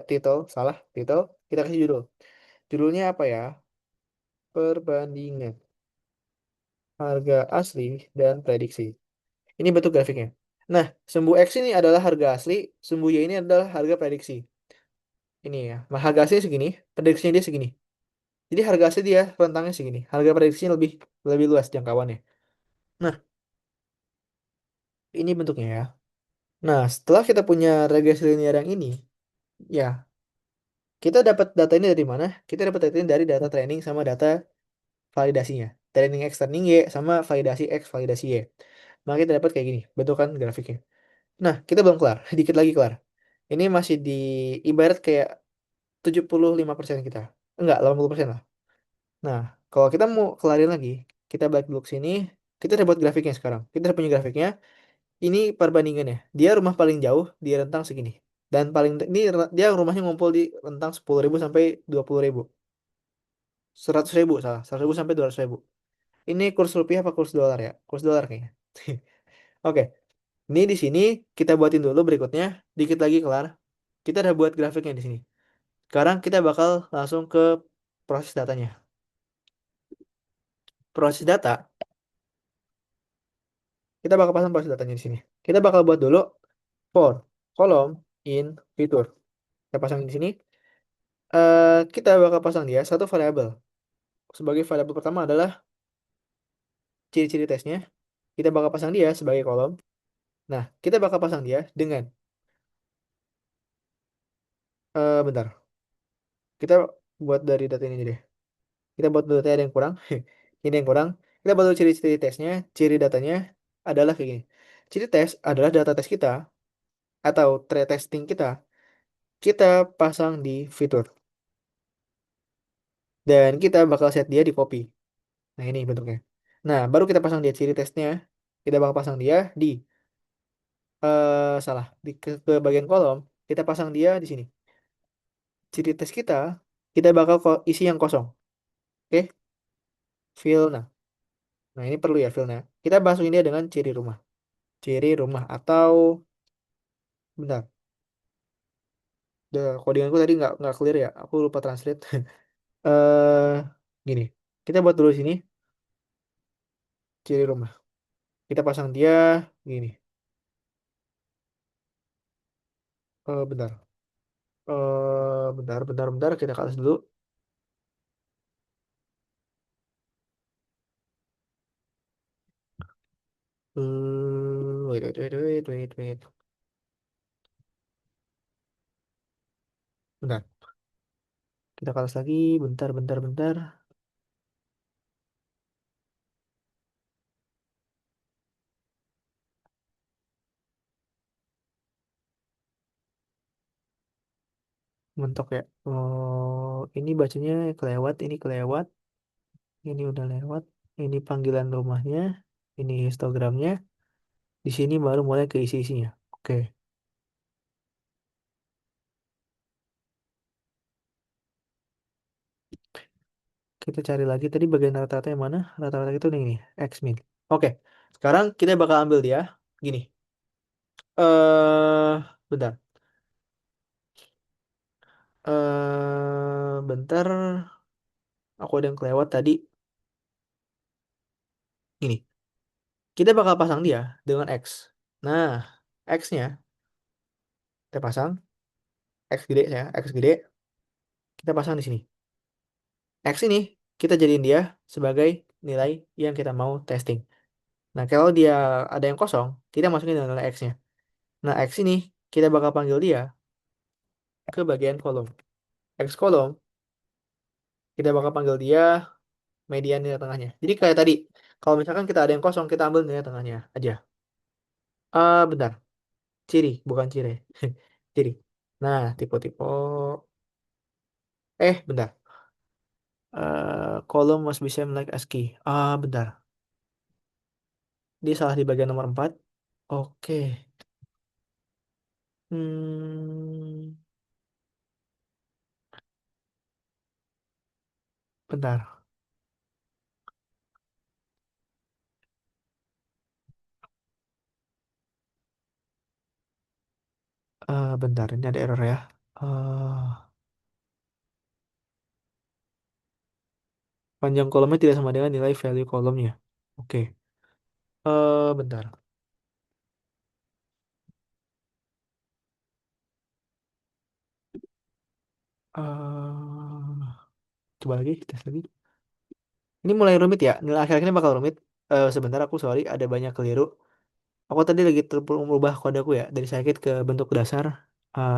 title salah title kita kasih judul. Judulnya apa ya? Perbandingan harga asli dan prediksi. Ini bentuk grafiknya. Nah, sumbu X ini adalah harga asli, sumbu Y ini adalah harga prediksi. Ini ya. Nah, harga asli segini, prediksinya dia segini. Jadi harga asli dia rentangnya segini. Harga prediksinya lebih lebih luas jangkauannya. Nah, ini bentuknya ya. Nah, setelah kita punya regresi linear yang ini, ya, kita dapat data ini dari mana? Kita dapat data ini dari data training sama data validasinya. Training X, training Y, sama validasi X, validasi Y. Maka kita dapat kayak gini, bentukan grafiknya. Nah, kita belum kelar, dikit lagi kelar. Ini masih di ibarat kayak 75% kita. Enggak, 80% lah. Nah, kalau kita mau kelarin lagi, kita balik dulu ke sini, kita udah buat grafiknya sekarang. Kita udah punya grafiknya, ini perbandingannya. Dia rumah paling jauh di rentang segini. Dan paling ini dia rumahnya ngumpul di rentang 10.000 sampai 20.000. 100.000 salah, 100.000 sampai 200.000. Ini kurs rupiah apa kurs dolar ya? Kurs dolar kayaknya. Oke, ini di sini kita buatin dulu berikutnya, dikit lagi kelar. Kita udah buat grafiknya di sini. Sekarang kita bakal langsung ke proses datanya. Proses data, kita bakal pasang proses datanya di sini. Kita bakal buat dulu for column in fitur. Kita pasang di sini. Kita bakal pasang dia satu variabel. Sebagai variabel pertama adalah ciri-ciri tesnya. Kita bakal pasang dia sebagai kolom. Nah, kita bakal pasang dia dengan bentar. Kita buat dari data ini deh. Kita buat data ada yang kurang. Ini yang kurang. Kita buat dulu ciri-ciri tesnya. Ciri datanya adalah kayak gini. Ciri tes adalah data tes kita atau trade testing kita. Kita pasang di fitur. Dan kita bakal set dia di copy. Nah, ini bentuknya. Nah, baru kita pasang dia ciri tesnya. Kita bakal pasang dia di salah ke bagian kolom. Kita pasang dia di sini. Ciri tes kita bakal isi yang kosong. Oke, fill. Nah, ini perlu ya fill-nya. Kita masukin dia dengan ciri rumah. Ciri rumah atau bentar. Codinganku tadi nggak clear ya. Aku lupa translate. eh Gini. Kita buat dulu sini ciri rumah. Kita pasang dia gini. Bentar. Bentar. Kita ke atas dulu. Wait. Bentar. Kita ke atas lagi. Bentar. Mentok ya. Oh, ini bacanya kelewat. Ini kelewat. Ini udah lewat. Ini panggilan rumahnya. Ini histogramnya. Di sini baru mulai ke isi-isinya. Oke. Kita cari lagi tadi bagian rata-rata yang mana? Rata-rata itu nih, X min. Oke. Sekarang kita bakal ambil dia. Gini. Bentar. Bentar. Aku ada yang kelewat tadi. Gini. Kita bakal pasang dia dengan X. Nah, X-nya kita pasang. X gede ya. X gede. Kita pasang di sini. X ini kita jadiin dia sebagai nilai yang kita mau testing. Nah, kalau dia ada yang kosong, kita masukin nilai X-nya. Nah, X ini kita bakal panggil dia ke bagian kolom. X kolom Kita bakal panggil dia median nilai tengahnya. Jadi kayak tadi, kalau misalkan kita ada yang kosong, kita ambil nilai tengahnya aja. Bentar. Ciri, bukan ciri. Ciri. Nah, tipe-tipe. Bentar. Column must be same like ASCII. Bentar. Dia salah di bagian nomor 4. Oke. Hmm, bentar. Bentar. Ini ada error ya. Eh, Panjang kolomnya tidak sama dengan nilai value kolomnya. Oke. Bentar. eh Coba lagi, tes lagi. Ini mulai rumit ya. Nilai akhir-akhirnya bakal rumit. Sebentar aku sorry, ada banyak keliru. Aku tadi lagi merubah kodeku ya dari sakit ke bentuk dasar.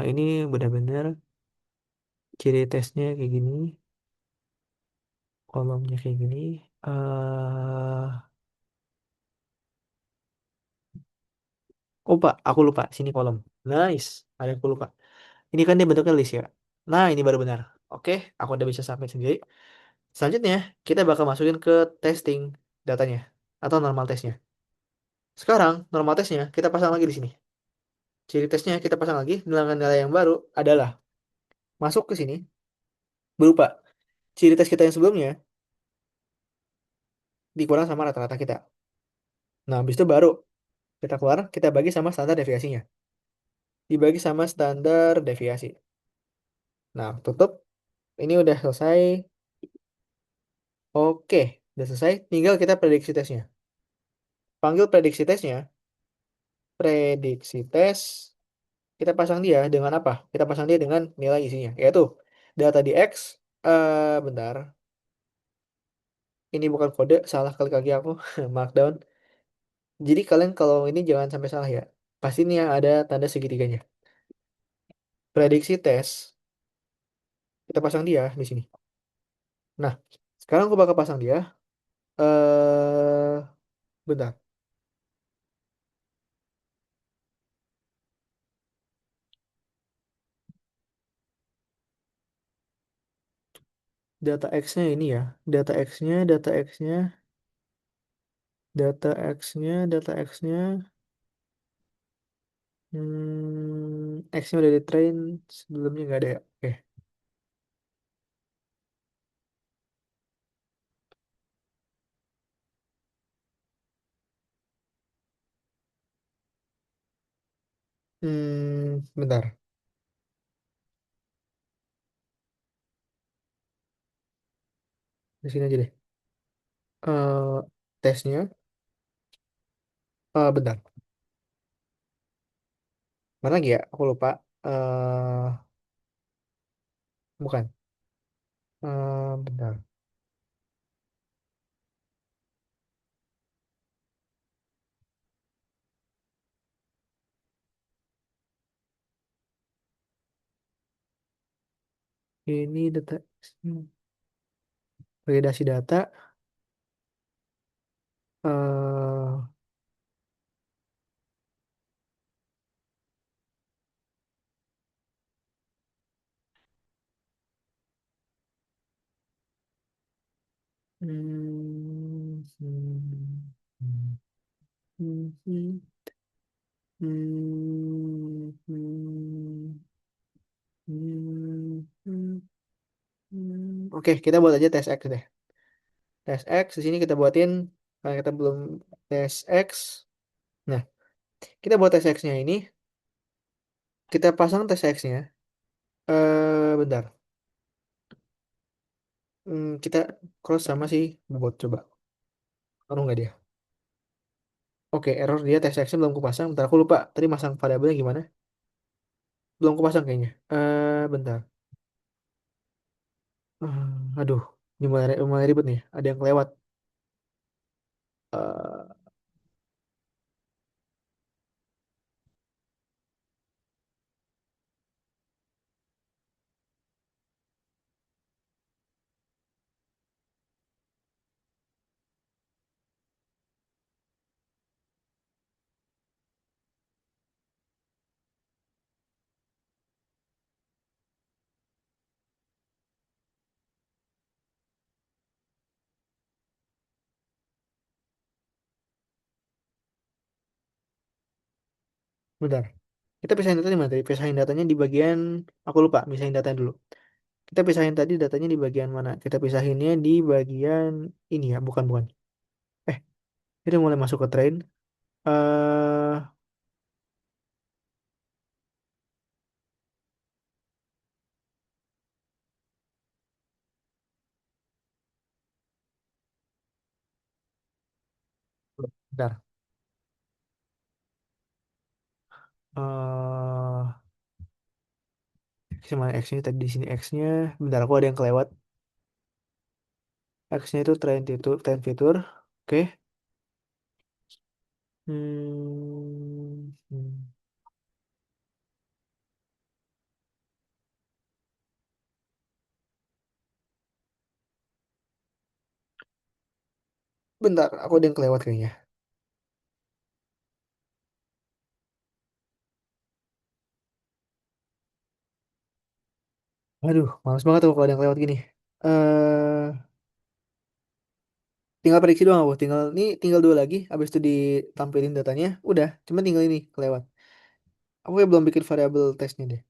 Ini benar-benar ciri tesnya kayak gini, kolomnya kayak gini. eh oh Pak, aku lupa. Sini kolom. Nice. Ada yang aku lupa. Ini kan dia bentuknya list ya. Nah, ini baru benar. Oke, aku udah bisa submit sendiri. Selanjutnya, kita bakal masukin ke testing datanya atau normal tesnya. Sekarang, normal tesnya kita pasang lagi di sini. Ciri tesnya kita pasang lagi dengan nilai yang baru adalah masuk ke sini berupa ciri tes kita yang sebelumnya dikurang sama rata-rata kita. Nah, habis itu baru kita keluar, kita bagi sama standar deviasinya. Dibagi sama standar deviasi. Nah, tutup. Ini udah selesai. Oke, udah selesai. Tinggal kita prediksi tesnya. Panggil prediksi tesnya. Prediksi tes. Kita pasang dia dengan apa? Kita pasang dia dengan nilai isinya. Yaitu data di X. Bentar. Ini bukan kode. Salah kali kaki aku. Markdown. Jadi kalian kalau ini jangan sampai salah ya. Pasti ini yang ada tanda segitiganya. Prediksi tes. Kita pasang dia di sini. Nah, sekarang aku bakal pasang dia. Bentar. Data X-nya ini ya. Data X-nya, data X-nya, data X-nya, data X-nya. X-nya udah di train. Sebelumnya nggak ada ya. Oke. Bentar. Di sini aja deh. Eh Tesnya. Bentar. Mana lagi ya? Aku lupa. Bukan. Bentar. Ini data. Validasi data. eh hmm, hmm, hmm, hmm, hmm, hmm, Oke, kita buat aja tes X deh. Tes X di sini kita buatin karena kita belum tes X. Nah, kita buat tes X-nya ini, kita pasang tes X-nya. Bentar. Kita cross sama si bot coba. Taruh nggak dia? Oke, error dia tes X-nya belum kupasang. Bentar, aku lupa. Tadi masang variabelnya gimana? Belum kupasang kayaknya. Bentar. Aduh, ini mulai ribet nih. Ada yang kelewat. Eh, Bentar. Kita pisahin data di mana tadi? Pisahin datanya di bagian, aku lupa, pisahin datanya dulu. Kita pisahin tadi datanya di bagian mana? Kita pisahinnya di bagian ini ya, bukan bukan. Eh, kita mulai masuk ke train. Eh, bentar. Eh, X mana X-nya tadi di sini X-nya. Bentar, aku ada yang kelewat. X-nya itu train fitur. Oke. Hmm. Bentar, aku ada yang kelewat kayaknya. Aduh, males banget tuh kalau ada yang kelewat gini. Eh, Tinggal prediksi doang aku. Tinggal dua lagi. Habis itu ditampilin datanya. Udah, cuma tinggal ini kelewat. Aku kayak belum bikin variabel tesnya deh.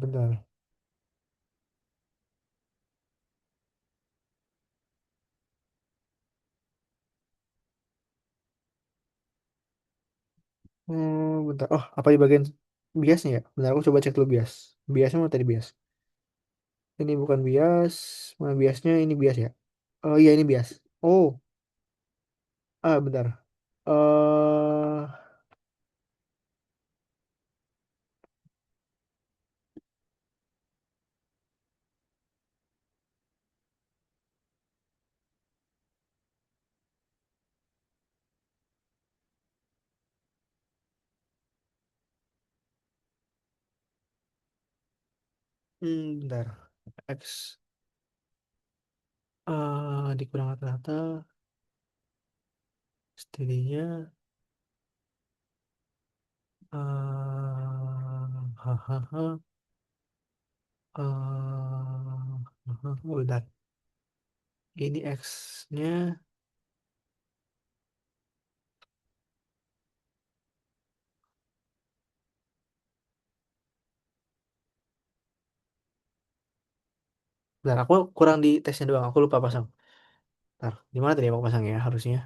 Bentar. Bentar. Oh, apa di bagian biasnya ya? Bentar, aku coba cek dulu bias. Biasnya mana tadi bias? Ini bukan bias. Mana biasnya? Ini bias ya? Oh iya, ini bias. Oh, bentar. Eh, Bentar. X. Dikurang rata-rata. Steady-nya. Hahaha. Bentar. Ini X-nya. Bentar, aku kurang di tesnya doang. Aku lupa pasang. Bentar, di mana tadi aku pasang ya harusnya?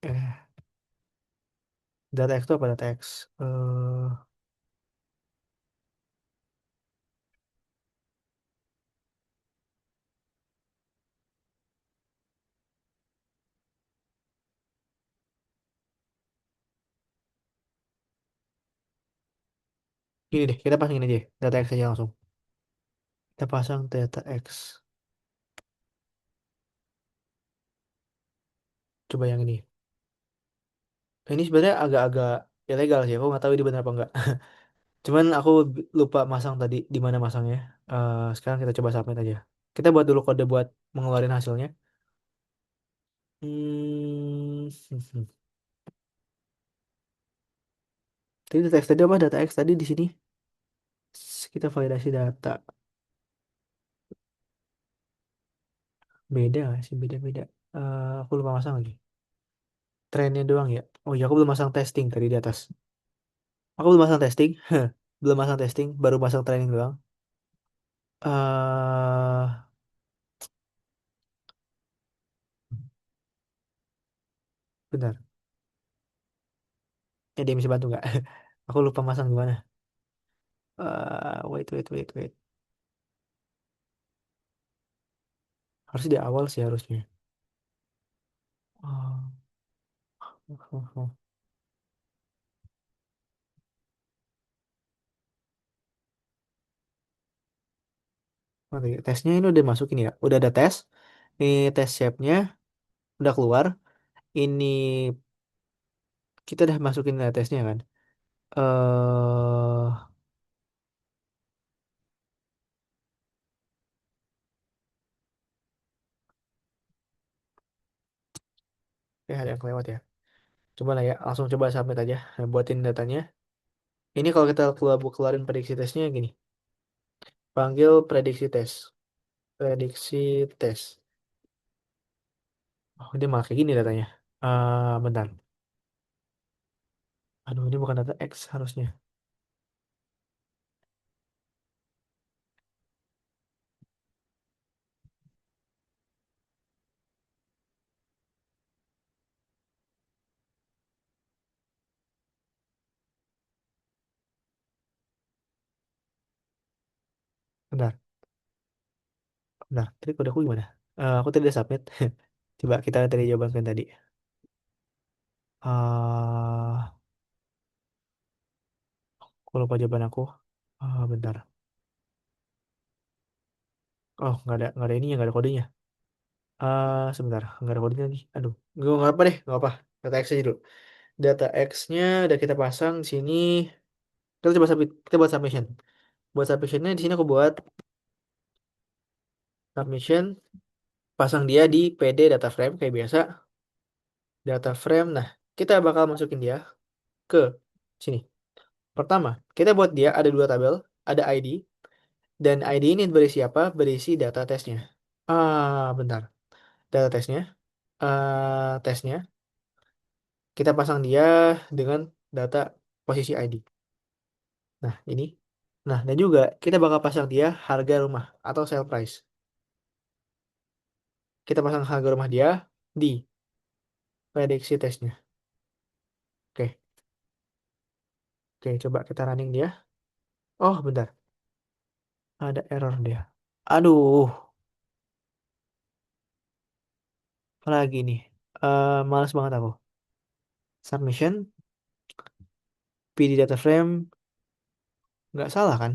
Eh, data X itu apa data X? Gini deh, kita pasangin aja ya, data X aja langsung. Kita pasang data X. Coba yang ini. Ini sebenarnya agak-agak ilegal sih. Aku nggak tahu ini benar apa enggak. Cuman aku lupa masang tadi di mana masangnya. Sekarang kita coba submit aja. Kita buat dulu kode buat mengeluarin hasilnya. Hmm. Tadi data X tadi apa? Data X tadi di sini. Kita validasi data. Beda nggak sih? Beda-beda. Aku lupa masang lagi. Trennya doang ya. Oh iya, aku belum masang testing tadi di atas. Aku belum masang testing. Belum masang testing, baru masang training doang. Bentar. Dia bisa bantu nggak? Aku lupa masang gimana. Wait. Harus di awal sih harusnya. Oh. Oke, tesnya ini udah masukin ya. Udah ada tes. Ini tes shape-nya udah keluar. Ini kita udah masukin tesnya kan. Eh, ada yang kelewat ya. Coba lah ya, langsung coba submit aja. Nah, buatin datanya. Ini kalau kita keluarin prediksi tesnya gini. Panggil prediksi tes. Prediksi tes. Oh, dia malah kayak gini datanya. Bentar. Aduh, ini bukan data X harusnya. Bentar, bentar. Tadi kode aku gimana? Aku tadi udah submit. Coba kita lihat dari jawaban kan tadi. Aku lupa jawaban aku. Bentar. Oh, nggak ada ininya, nggak ada kodenya. Sebentar, nggak ada kodenya nih. Aduh, nggak apa deh, nggak apa. Data X aja dulu. Data X-nya udah kita pasang di sini. Kita coba submit, kita buat submission. Buat submissionnya di sini aku buat submission, pasang dia di PD data frame kayak biasa. Data frame, nah kita bakal masukin dia ke sini. Pertama, kita buat dia ada dua tabel, ada ID, dan ID ini berisi apa? Berisi data tesnya. Bentar. Data tesnya, kita pasang dia dengan data posisi ID. Nah, ini. Nah, dan juga kita bakal pasang dia harga rumah atau sale price. Kita pasang harga rumah dia di prediksi tesnya. Oke, oke, coba kita running dia. Oh, bentar. Ada error dia. Aduh, apa lagi nih. Males banget aku. Submission, PD data frame, nggak salah kan?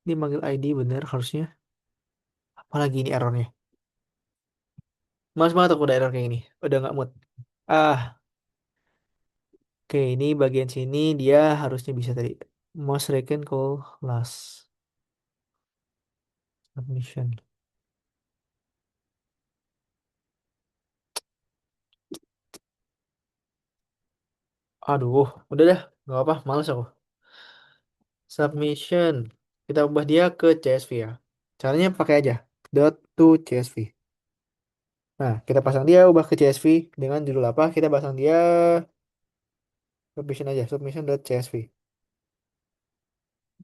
Ini manggil ID bener harusnya. Apalagi ini errornya. Males banget aku udah error kayak gini. Udah nggak mood. Ah, oke, ini bagian sini dia harusnya bisa tadi. Most recent call last submission. Aduh, udah dah, nggak apa, males aku. Submission, kita ubah dia ke CSV ya. Caranya pakai aja dot to CSV. Nah, kita pasang dia ubah ke CSV dengan judul apa? Kita pasang dia submission aja, submission dot CSV.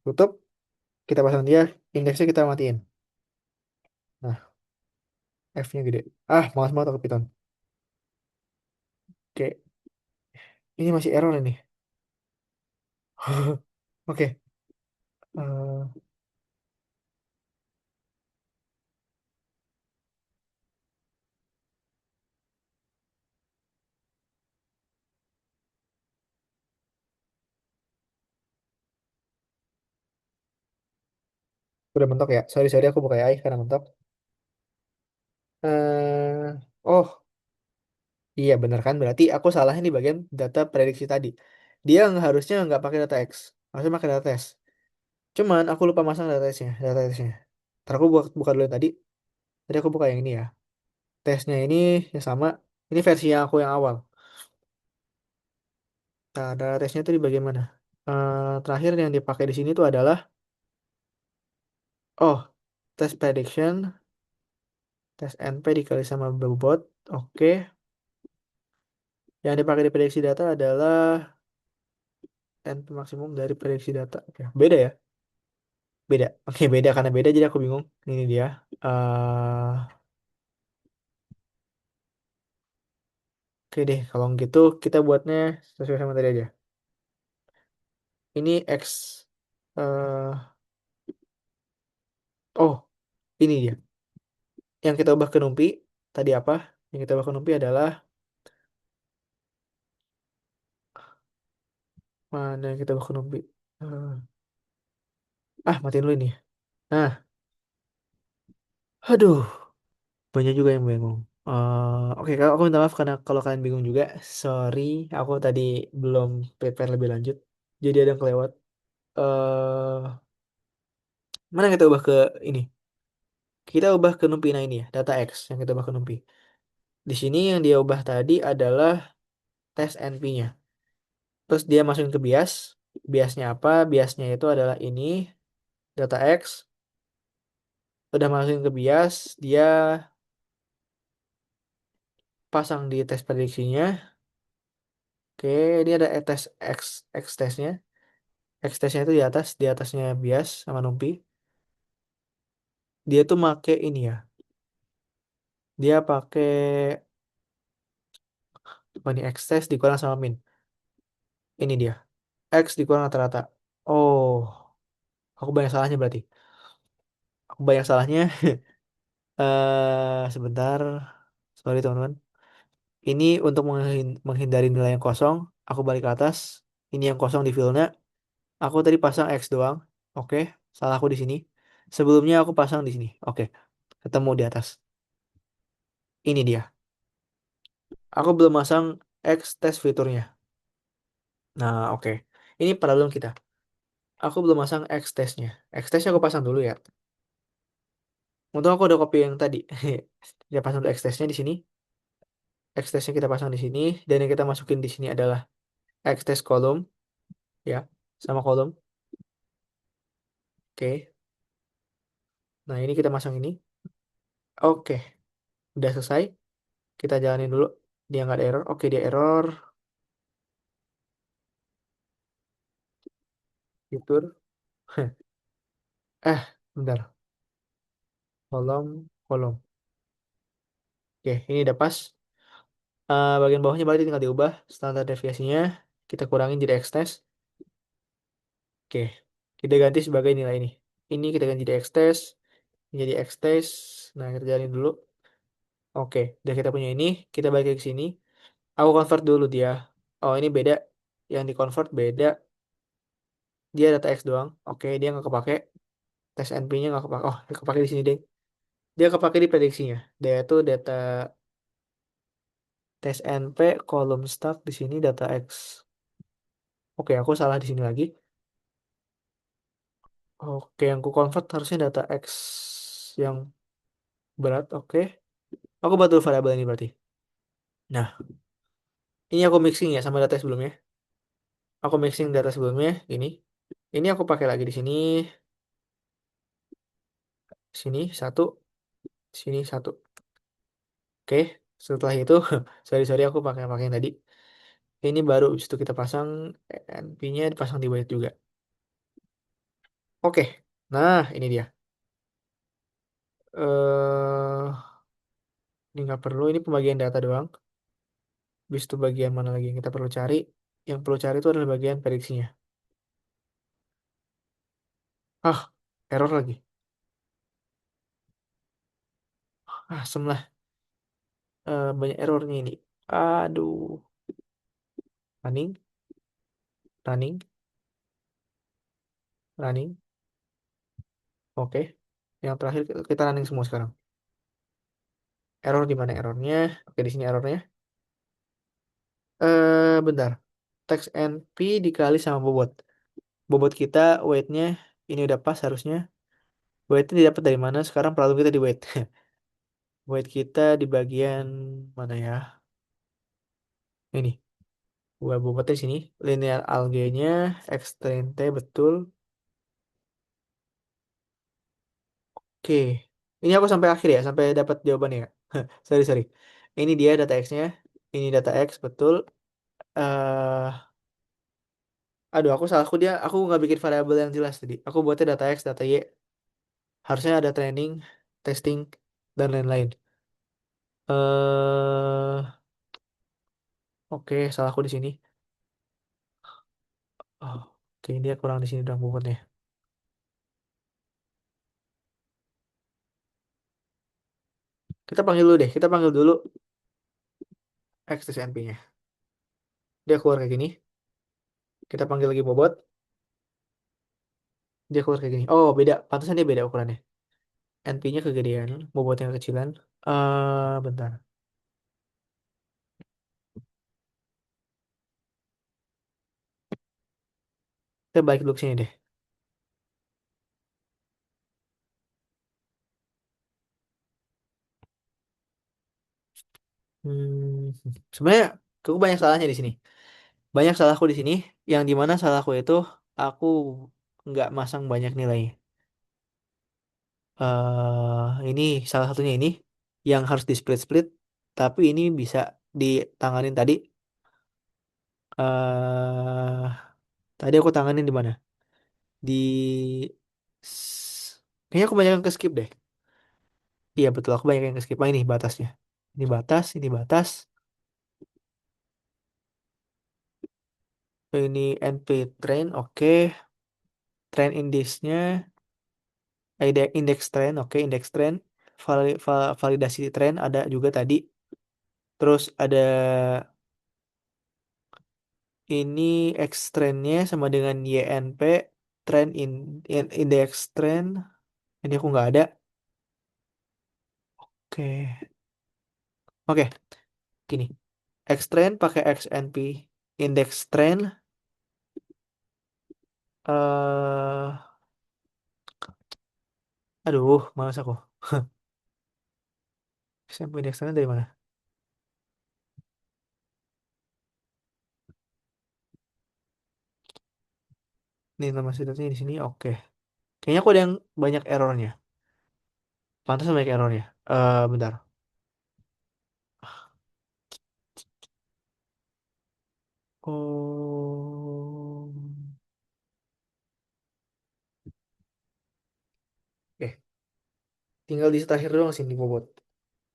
Tutup, kita pasang dia, indeksnya kita matiin. Nah, F-nya gede. Males banget aku Python. Oke, ini masih error ini. Oke, eh, udah mentok ya. Sorry sorry aku buka AI karena mentok. Oh iya bener kan. Berarti aku salahnya di bagian data prediksi tadi. Dia harusnya nggak pakai data X, harusnya pakai data test. Cuman aku lupa masang data testnya, data testnya. Ntar aku buka dulu yang tadi. Tadi aku buka yang ini ya. Tesnya ini yang sama. Ini versi yang aku yang awal. Nah, data tesnya itu di bagian mana? Terakhir yang dipakai di sini tuh adalah test prediction, tes NP dikali sama bobot. Oke. Yang dipakai di prediksi data adalah NP maksimum dari prediksi data. Oke, beda ya? Beda. Oke, beda karena beda jadi aku bingung. Ini dia. eh oke deh, kalau gitu kita buatnya sesuai sama tadi aja. Ini X. eh oh, ini dia. Yang kita ubah ke numpi tadi apa? Yang kita ubah ke numpi adalah mana yang kita ubah ke numpi? Eh, matiin dulu ini. Nah, aduh, banyak juga yang bingung. Oke, kalau aku minta maaf karena kalau kalian bingung juga, sorry, aku tadi belum prepare lebih lanjut, jadi ada yang kelewat. Mana yang kita ubah ke ini? Kita ubah ke NumPy. Nah ini ya, data X yang kita ubah ke NumPy. Di sini yang dia ubah tadi adalah tes NP-nya. Terus dia masukin ke bias. Biasnya apa? Biasnya itu adalah ini, data X. Udah masukin ke bias, dia pasang di tes prediksinya. Oke, ini ada tes X, X tesnya. X tesnya itu di atasnya bias sama NumPy. Dia tuh make ini ya. Dia pakai apa nih, X test dikurang sama min. Ini dia. X dikurang rata-rata. Oh, aku banyak salahnya berarti. Aku banyak salahnya. Sebentar. Sorry teman-teman. Ini untuk menghindari nilai yang kosong, aku balik ke atas. Ini yang kosong di fillnya. Aku tadi pasang X doang. Oke, salahku di sini. Sebelumnya aku pasang di sini. Oke, ketemu di atas. Ini dia. Aku belum masang X test fiturnya. Nah, oke. Ini problem kita. Aku belum masang X testnya. X testnya aku pasang dulu ya. Untung aku udah copy yang tadi. Kita pasang dulu X testnya di sini. X testnya kita pasang di sini. Dan yang kita masukin di sini adalah X test kolom. Ya, sama kolom. Oke. Nah, ini kita masang ini. Oke, udah selesai. Kita jalanin dulu. Dia nggak ada error. Oke, dia error. Fitur. Bentar. Kolom, kolom. Oke, ini udah pas. Bagian bawahnya berarti tinggal diubah. Standar deviasinya kita kurangin jadi X-test. Oke, kita ganti sebagai nilai ini. Ini kita ganti jadi X-test. Ini jadi X-test. Nah, kita jalanin dulu. Oke, udah kita punya ini. Kita balik ke sini. Aku convert dulu dia. Oh, ini beda. Yang di convert beda. Dia data X doang. Oke, dia nggak kepake. Tes NP-nya nggak kepake. Oh, dia kepake di sini deh. Dia kepake di prediksinya. Dia itu data tes NP kolom start di sini data X. Oke, aku salah di sini lagi. Oke, yang ku convert harusnya data X yang berat. Oke, aku bantu variabel ini berarti. Nah, ini aku mixing ya sama data sebelumnya. Aku mixing data sebelumnya ini. Ini aku pakai lagi di sini, sini satu, sini satu. Oke, setelah itu, sorry sorry aku pakai yang tadi. Ini baru habis itu kita pasang NP-nya dipasang di white juga. Oke, nah ini dia. Ini nggak perlu, ini pembagian data doang. Habis itu bagian mana lagi yang kita perlu cari? Yang perlu cari itu adalah bagian prediksinya. Ah, error lagi. Asem lah. Banyak errornya ini. Aduh. Running, running, running. Oke. Yang terakhir kita running semua sekarang. Error di mana errornya? Oke, di sini errornya. Bentar. Text NP dikali sama bobot. Bobot kita weight-nya ini udah pas harusnya. Weight-nya didapat dari mana? Sekarang problem kita di weight. Weight kita di bagian mana ya? Ini. Buat bobotnya di sini. Linear algenya, extend T betul. Oke. Ini aku sampai akhir ya, sampai dapat jawabannya ya. Sorry, sorry. Ini dia data X-nya. Ini data X betul. eh Aduh, aku salahku dia. Aku nggak bikin variabel yang jelas tadi. Aku buatnya data X, data Y. Harusnya ada training, testing, dan lain-lain. eh Oke, salahku di sini. Oh, oke, dia kurang di sini dong bobotnya. Kita panggil dulu deh. Kita panggil dulu X tes NP-nya. Dia keluar kayak gini. Kita panggil lagi bobot. Dia keluar kayak gini. Oh, beda. Pantesan dia beda ukurannya. NP-nya kegedean, bobotnya kecilan. Bentar. Kita balik dulu ke sini deh. Sebenarnya aku banyak salahnya di sini. Banyak salahku di sini, yang dimana salahku itu aku nggak masang banyak nilai. Ini salah satunya ini yang harus di split-split, tapi ini bisa ditanganin tadi. eh Tadi aku tanganin di mana? Di kayaknya aku banyak yang ke skip deh. Iya betul, aku banyak yang ke skip. Ini batasnya. Ini batas, ini batas. Ini NP train, oke. Train indexnya, indeks train, oke. Indeks train. Validasi train ada juga tadi. Terus ada ini X trainnya sama dengan YNP. Train index train. Ini aku nggak ada. Oke. Oke, gini. X train pakai XNP. Index train. Aduh, males aku. Sampai index train dari mana? Nih nama situsnya di sini. Oke. Kayaknya aku ada yang banyak errornya. Pantas banyak errornya. Bentar. Oh. Oke. Tinggal di terakhir doang sini bobot.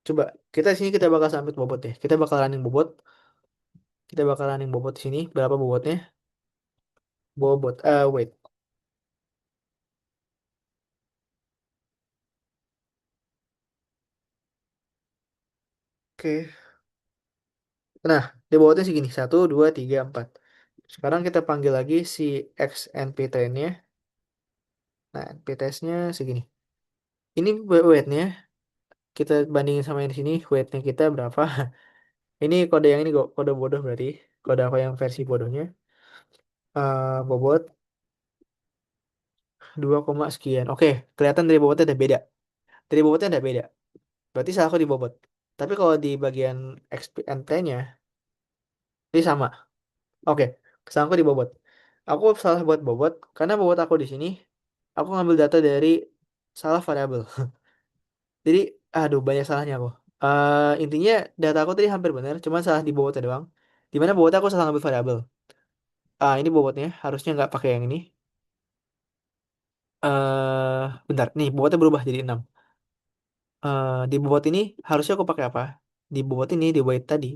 Coba kita sini kita bakal submit bobot deh. Kita bakal running bobot. Kita bakal running bobot di sini. Berapa bobotnya? Bobot. Wait. Oke. Nah, di bobotnya segini. Satu, dua, tiga, empat. Sekarang kita panggil lagi si XNP trainnya. Nah, NP testnya segini. Ini weightnya kita bandingin sama yang di sini. Weightnya kita berapa? Ini kode yang ini kode bodoh berarti. Kode apa yang versi bodohnya? Bobot 2, sekian. Oke, kelihatan dari bobotnya udah beda. Dari bobotnya udah beda. Berarti salah aku di bobot. Tapi kalau di bagian XPNT-nya, ini sama. Oke, kesalahan aku di bobot. Aku salah buat bobot, karena bobot aku di sini, aku ngambil data dari salah variabel. Jadi, aduh, banyak salahnya aku. Intinya, data aku tadi hampir benar, cuma salah di bobotnya doang. Dimana bobotnya aku salah ngambil variabel. Ini bobotnya, harusnya nggak pakai yang ini. Bentar, nih bobotnya berubah jadi 6. Di bobot ini harusnya aku pakai apa? Di bobot ini, di weight tadi.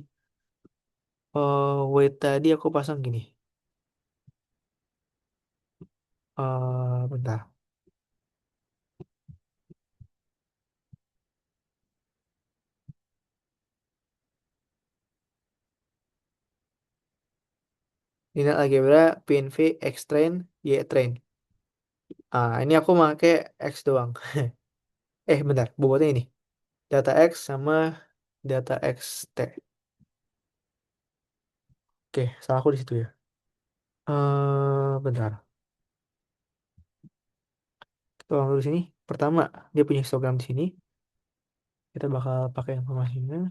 Weight tadi aku pasang gini. Bentar. Linear algebra, PNV, X train, Y train. Ini aku pakai X doang. Bentar, bobotnya ini. Data X sama data XT. Oke, salah aku di situ ya. Bentar. Kita ulang dulu sini. Pertama, dia punya histogram di sini. Kita bakal pakai informasinya.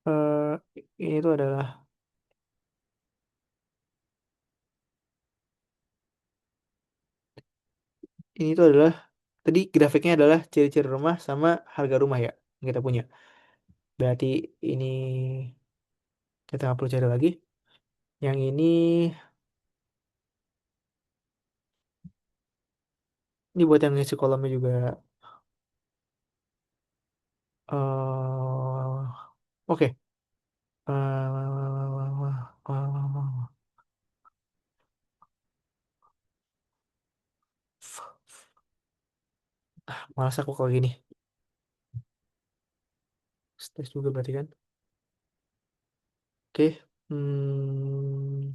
Eh, ini tuh adalah ini tuh adalah tadi grafiknya adalah ciri-ciri rumah sama harga rumah ya yang kita punya. Berarti ini kita nggak perlu cari lagi. Yang ini buat yang ngisi kolomnya juga. Oke. Malas aku kalau gini. Stres juga berarti kan. Oke. Hmm,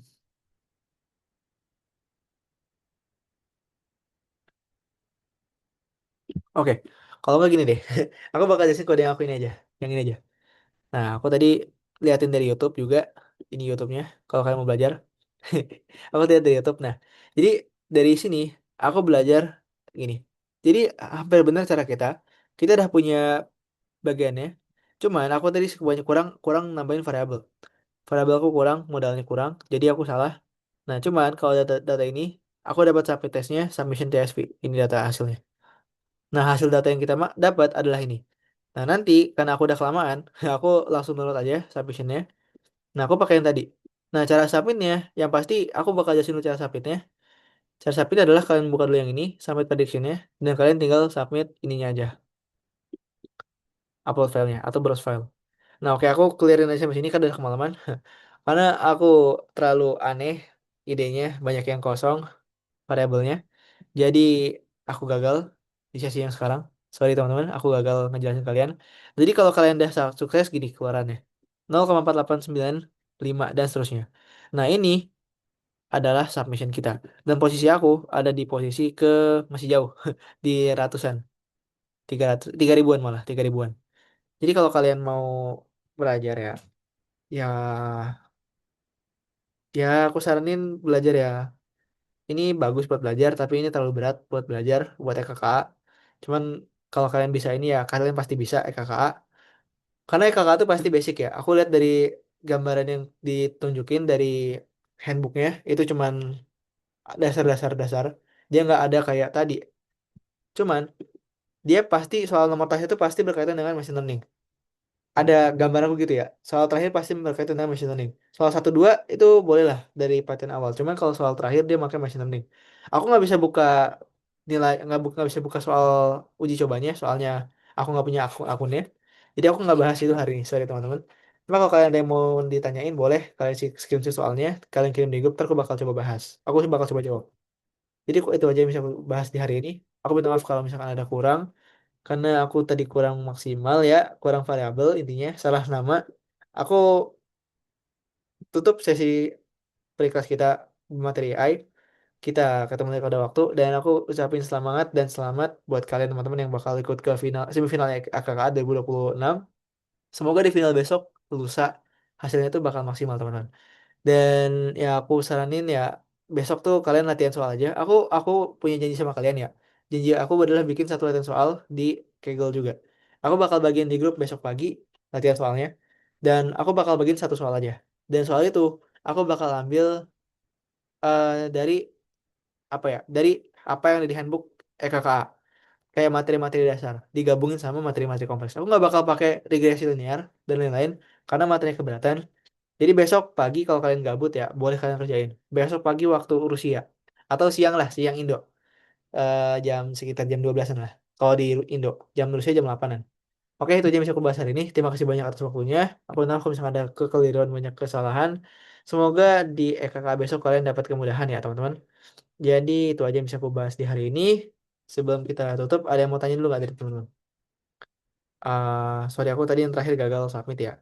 oke. Kalau nggak gini deh. Aku bakal jelasin kode yang aku ini aja. Yang ini aja. Nah, aku tadi liatin dari YouTube juga. Ini YouTube-nya. Kalau kalian mau belajar. Aku lihat dari YouTube. Nah, jadi dari sini aku belajar gini. Jadi hampir benar cara kita. kita udah punya bagiannya. Cuman aku tadi banyak kurang kurang nambahin variabel. Variabel aku kurang, modalnya kurang, jadi aku salah. Nah, cuman kalau data ini aku dapat submit testnya submission TSV. Ini data hasilnya. Nah, hasil data yang kita dapat adalah ini. Nah, nanti karena aku udah kelamaan, aku langsung download aja submissionnya. Nah, aku pakai yang tadi. Nah, cara submitnya, yang pasti aku bakal jelasin dulu cara submitnya. Cara submit adalah kalian buka dulu yang ini, submit predictionnya, dan kalian tinggal submit ininya aja, upload filenya atau browse file. Nah, oke, aku clearin aja sampai sini kan udah kemalaman. Karena aku terlalu aneh idenya, banyak yang kosong variabelnya. Jadi aku gagal di sesi yang sekarang. Sorry teman-teman, aku gagal ngejelasin kalian. Jadi kalau kalian udah sukses gini keluarannya. 0,4895 dan seterusnya. Nah, ini adalah submission kita. Dan posisi aku ada di posisi ke masih jauh di ratusan, 300 tiga ribuan malah, 3 ribuan. Jadi kalau kalian mau belajar ya, ya ya aku saranin belajar ya. Ini bagus buat belajar, tapi ini terlalu berat buat belajar buat EKKA. Cuman kalau kalian bisa ini ya, kalian pasti bisa EKKA. Karena EKKA itu pasti basic ya. Aku lihat dari gambaran yang ditunjukin dari handbooknya, itu cuman dasar-dasar dasar. Dia nggak ada kayak tadi. Cuman dia pasti soal nomor tas itu pasti berkaitan dengan machine learning. Ada gambar aku gitu ya. Soal terakhir pasti berkaitan dengan machine learning. Soal satu dua itu boleh lah dari pelatihan awal. Cuman kalau soal terakhir dia pakai machine learning. Aku nggak bisa buka nilai, nggak bisa buka soal uji cobanya. Soalnya aku nggak punya akunnya. Jadi aku nggak bahas itu hari ini. Sorry teman-teman. Cuma kalau kalian ada yang mau ditanyain boleh kalian screenshot soalnya. Kalian kirim di grup. Ntar aku bakal coba bahas. Aku sih bakal coba jawab. Jadi itu aja yang bisa aku bahas di hari ini. Aku minta maaf kalau misalkan ada kurang karena aku tadi kurang maksimal ya, kurang variabel intinya, salah nama. Aku tutup sesi pre-kelas kita materi AI. Kita ketemu lagi pada waktu dan aku ucapin selamat dan selamat buat kalian teman-teman yang bakal ikut ke final semifinal AKKA 2026. Semoga di final besok lusa hasilnya itu bakal maksimal teman-teman. Dan ya aku saranin ya besok tuh kalian latihan soal aja. Aku punya janji sama kalian ya. Janji aku adalah bikin satu latihan soal di Kaggle juga. Aku bakal bagiin di grup besok pagi latihan soalnya. Dan aku bakal bagiin satu soal aja. Dan soal itu aku bakal ambil dari apa ya? Dari apa yang ada di handbook EKKA. Kayak materi-materi dasar digabungin sama materi-materi kompleks. Aku nggak bakal pakai regresi linear dan lain-lain karena materi keberatan. Jadi besok pagi kalau kalian gabut ya, boleh kalian kerjain. Besok pagi waktu Rusia. Atau siang lah, siang Indo. Jam sekitar jam 12-an lah. Kalau di Indo, jam Rusia jam 8-an. Oke, itu aja yang bisa aku bahas hari ini. Terima kasih banyak atas waktunya. Aku tahu kalau misalnya ada kekeliruan, banyak kesalahan. Semoga di EKK besok kalian dapat kemudahan ya, teman-teman. Jadi itu aja yang bisa aku bahas di hari ini. Sebelum kita tutup, ada yang mau tanya dulu nggak dari teman-teman? Sorry, aku tadi yang terakhir gagal submit ya.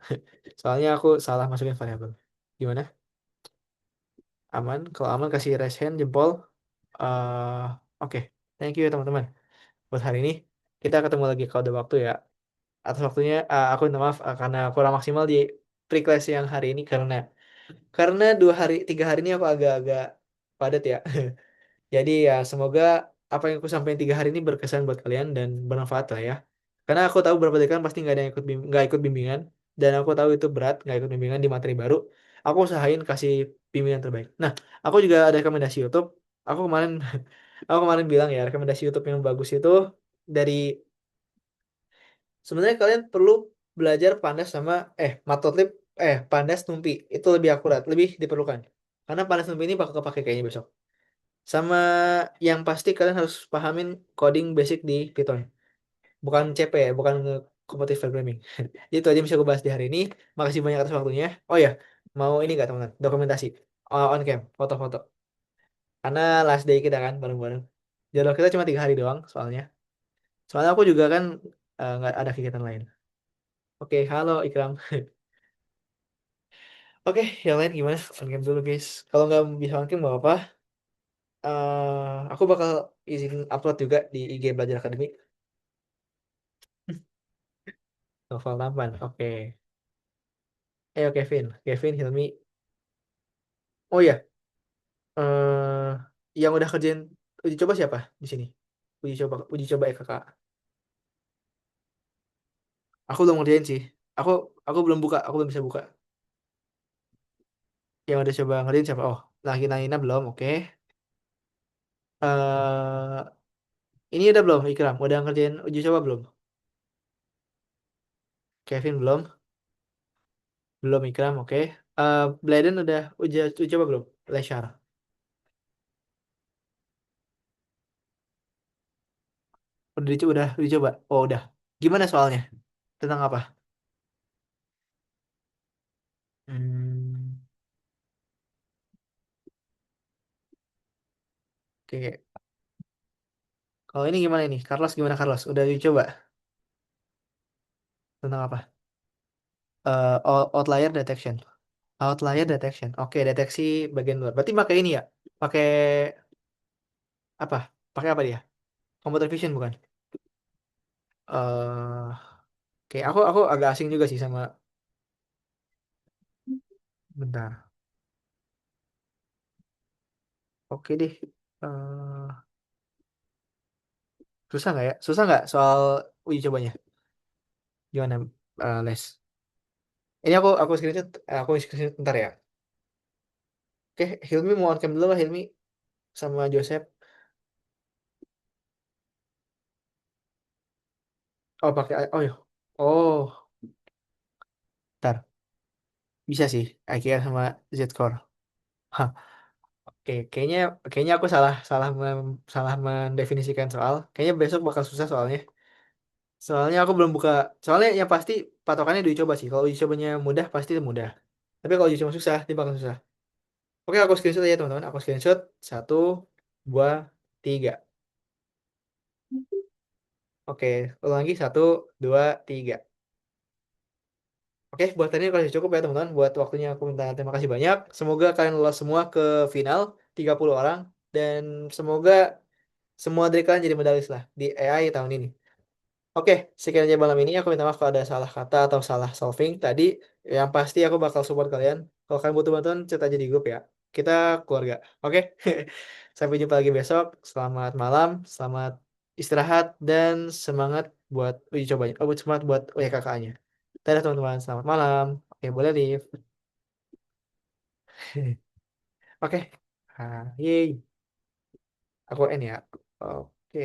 Soalnya aku salah masukin variabel. Gimana? Aman? Kalau aman kasih raise hand, jempol. eh oke. Thank you ya teman-teman. Buat hari ini, kita ketemu lagi kalau ada waktu ya. Atas waktunya, aku minta maaf karena kurang maksimal di pre-class yang hari ini karena 2 hari 3 hari ini aku agak-agak padat ya. Jadi ya semoga apa yang aku sampaikan 3 hari ini berkesan buat kalian dan bermanfaat lah ya. Karena aku tahu beberapa dari kalian pasti nggak ada yang ikut nggak ikut bimbingan dan aku tahu itu berat nggak ikut bimbingan di materi baru. Aku usahain kasih bimbingan terbaik. Nah, aku juga ada rekomendasi YouTube. Aku kemarin aku kemarin bilang ya rekomendasi YouTube yang bagus itu dari sebenarnya kalian perlu belajar Pandas sama Matplotlib Pandas NumPy itu lebih akurat, lebih diperlukan. Karena Pandas NumPy ini bakal kepake kayaknya besok. Sama yang pasti kalian harus pahamin coding basic di Python. Bukan CP ya, bukan competitive programming. Itu aja yang bisa aku bahas di hari ini. Makasih banyak atas waktunya. Oh ya, mau ini nggak teman-teman? Dokumentasi. On cam, foto-foto. Karena last day kita kan bareng-bareng. Jadwal kita cuma 3 hari doang soalnya. Soalnya aku juga kan nggak ada kegiatan lain. Oke, halo Ikram. Oke, yang lain gimana? On cam dulu guys. Kalau nggak bisa on cam nggak apa. Aku bakal izin upload juga di IG Belajar Akademik. Novel tampan. Oke. Ayo Kevin. Kevin, Hilmi. Oh ya, eh yang udah kerjain uji coba siapa di sini? Uji coba EKK. Aku belum ngerjain sih. Aku aku belum buka, aku belum bisa buka. Yang udah coba ngerjain siapa? Oh, lagi Nina belum, oke. Eh, ini udah belum, Ikram? Udah ngerjain uji coba belum? Kevin belum, belum Ikram, oke. Bladen udah uji coba belum? Leshar. Udah dicoba. Oh, udah. Gimana soalnya? Tentang apa? Hmm, oke. Kalau ini gimana ini? Carlos gimana Carlos? Udah dicoba? Tentang apa? Outlier detection. Outlier detection. Oke, deteksi bagian luar. Berarti pakai ini ya? Pakai apa? Pakai apa dia? Computer vision bukan? Oke, aku agak asing juga sih sama. Bentar. Oke deh. Eh, susah nggak ya? Susah nggak soal uji cobanya? Gimana, Les? Ini aku screenshot bentar ya. Oke, Hilmi mau on cam dulu lah Hilmi sama Joseph. Oh pakai oh ya. Oh, ntar bisa sih. IKEA sama Z-Core. Hah, oke, kayaknya kayaknya aku salah salah salah mendefinisikan soal. Kayaknya besok bakal susah soalnya. Soalnya aku belum buka. Soalnya yang pasti patokannya uji coba sih. Kalau uji cobanya mudah pasti itu mudah. Tapi kalau uji coba susah, dia bakal susah. Oke, aku screenshot aja teman-teman. Aku screenshot satu, dua, tiga. Oke, ulang lagi satu, dua, tiga. Oke, buat tadi kasih cukup ya teman-teman. Buat waktunya aku minta terima kasih banyak. Semoga kalian lolos semua ke final 30 orang dan semoga semua dari kalian jadi medalis lah di AI tahun ini. Oke, sekian aja malam ini. Aku minta maaf kalau ada salah kata atau salah solving tadi. Yang pasti aku bakal support kalian. Kalau kalian butuh bantuan, chat aja di grup ya. Kita keluarga. Oke? Sampai jumpa lagi besok. Selamat malam, selamat istirahat, dan semangat buat uji cobanya. Oh, semangat buat UTKK-nya. Dadah teman-teman, selamat malam. Oke, boleh leave. Oke. Ah, yeay. Aku N ya. Oke.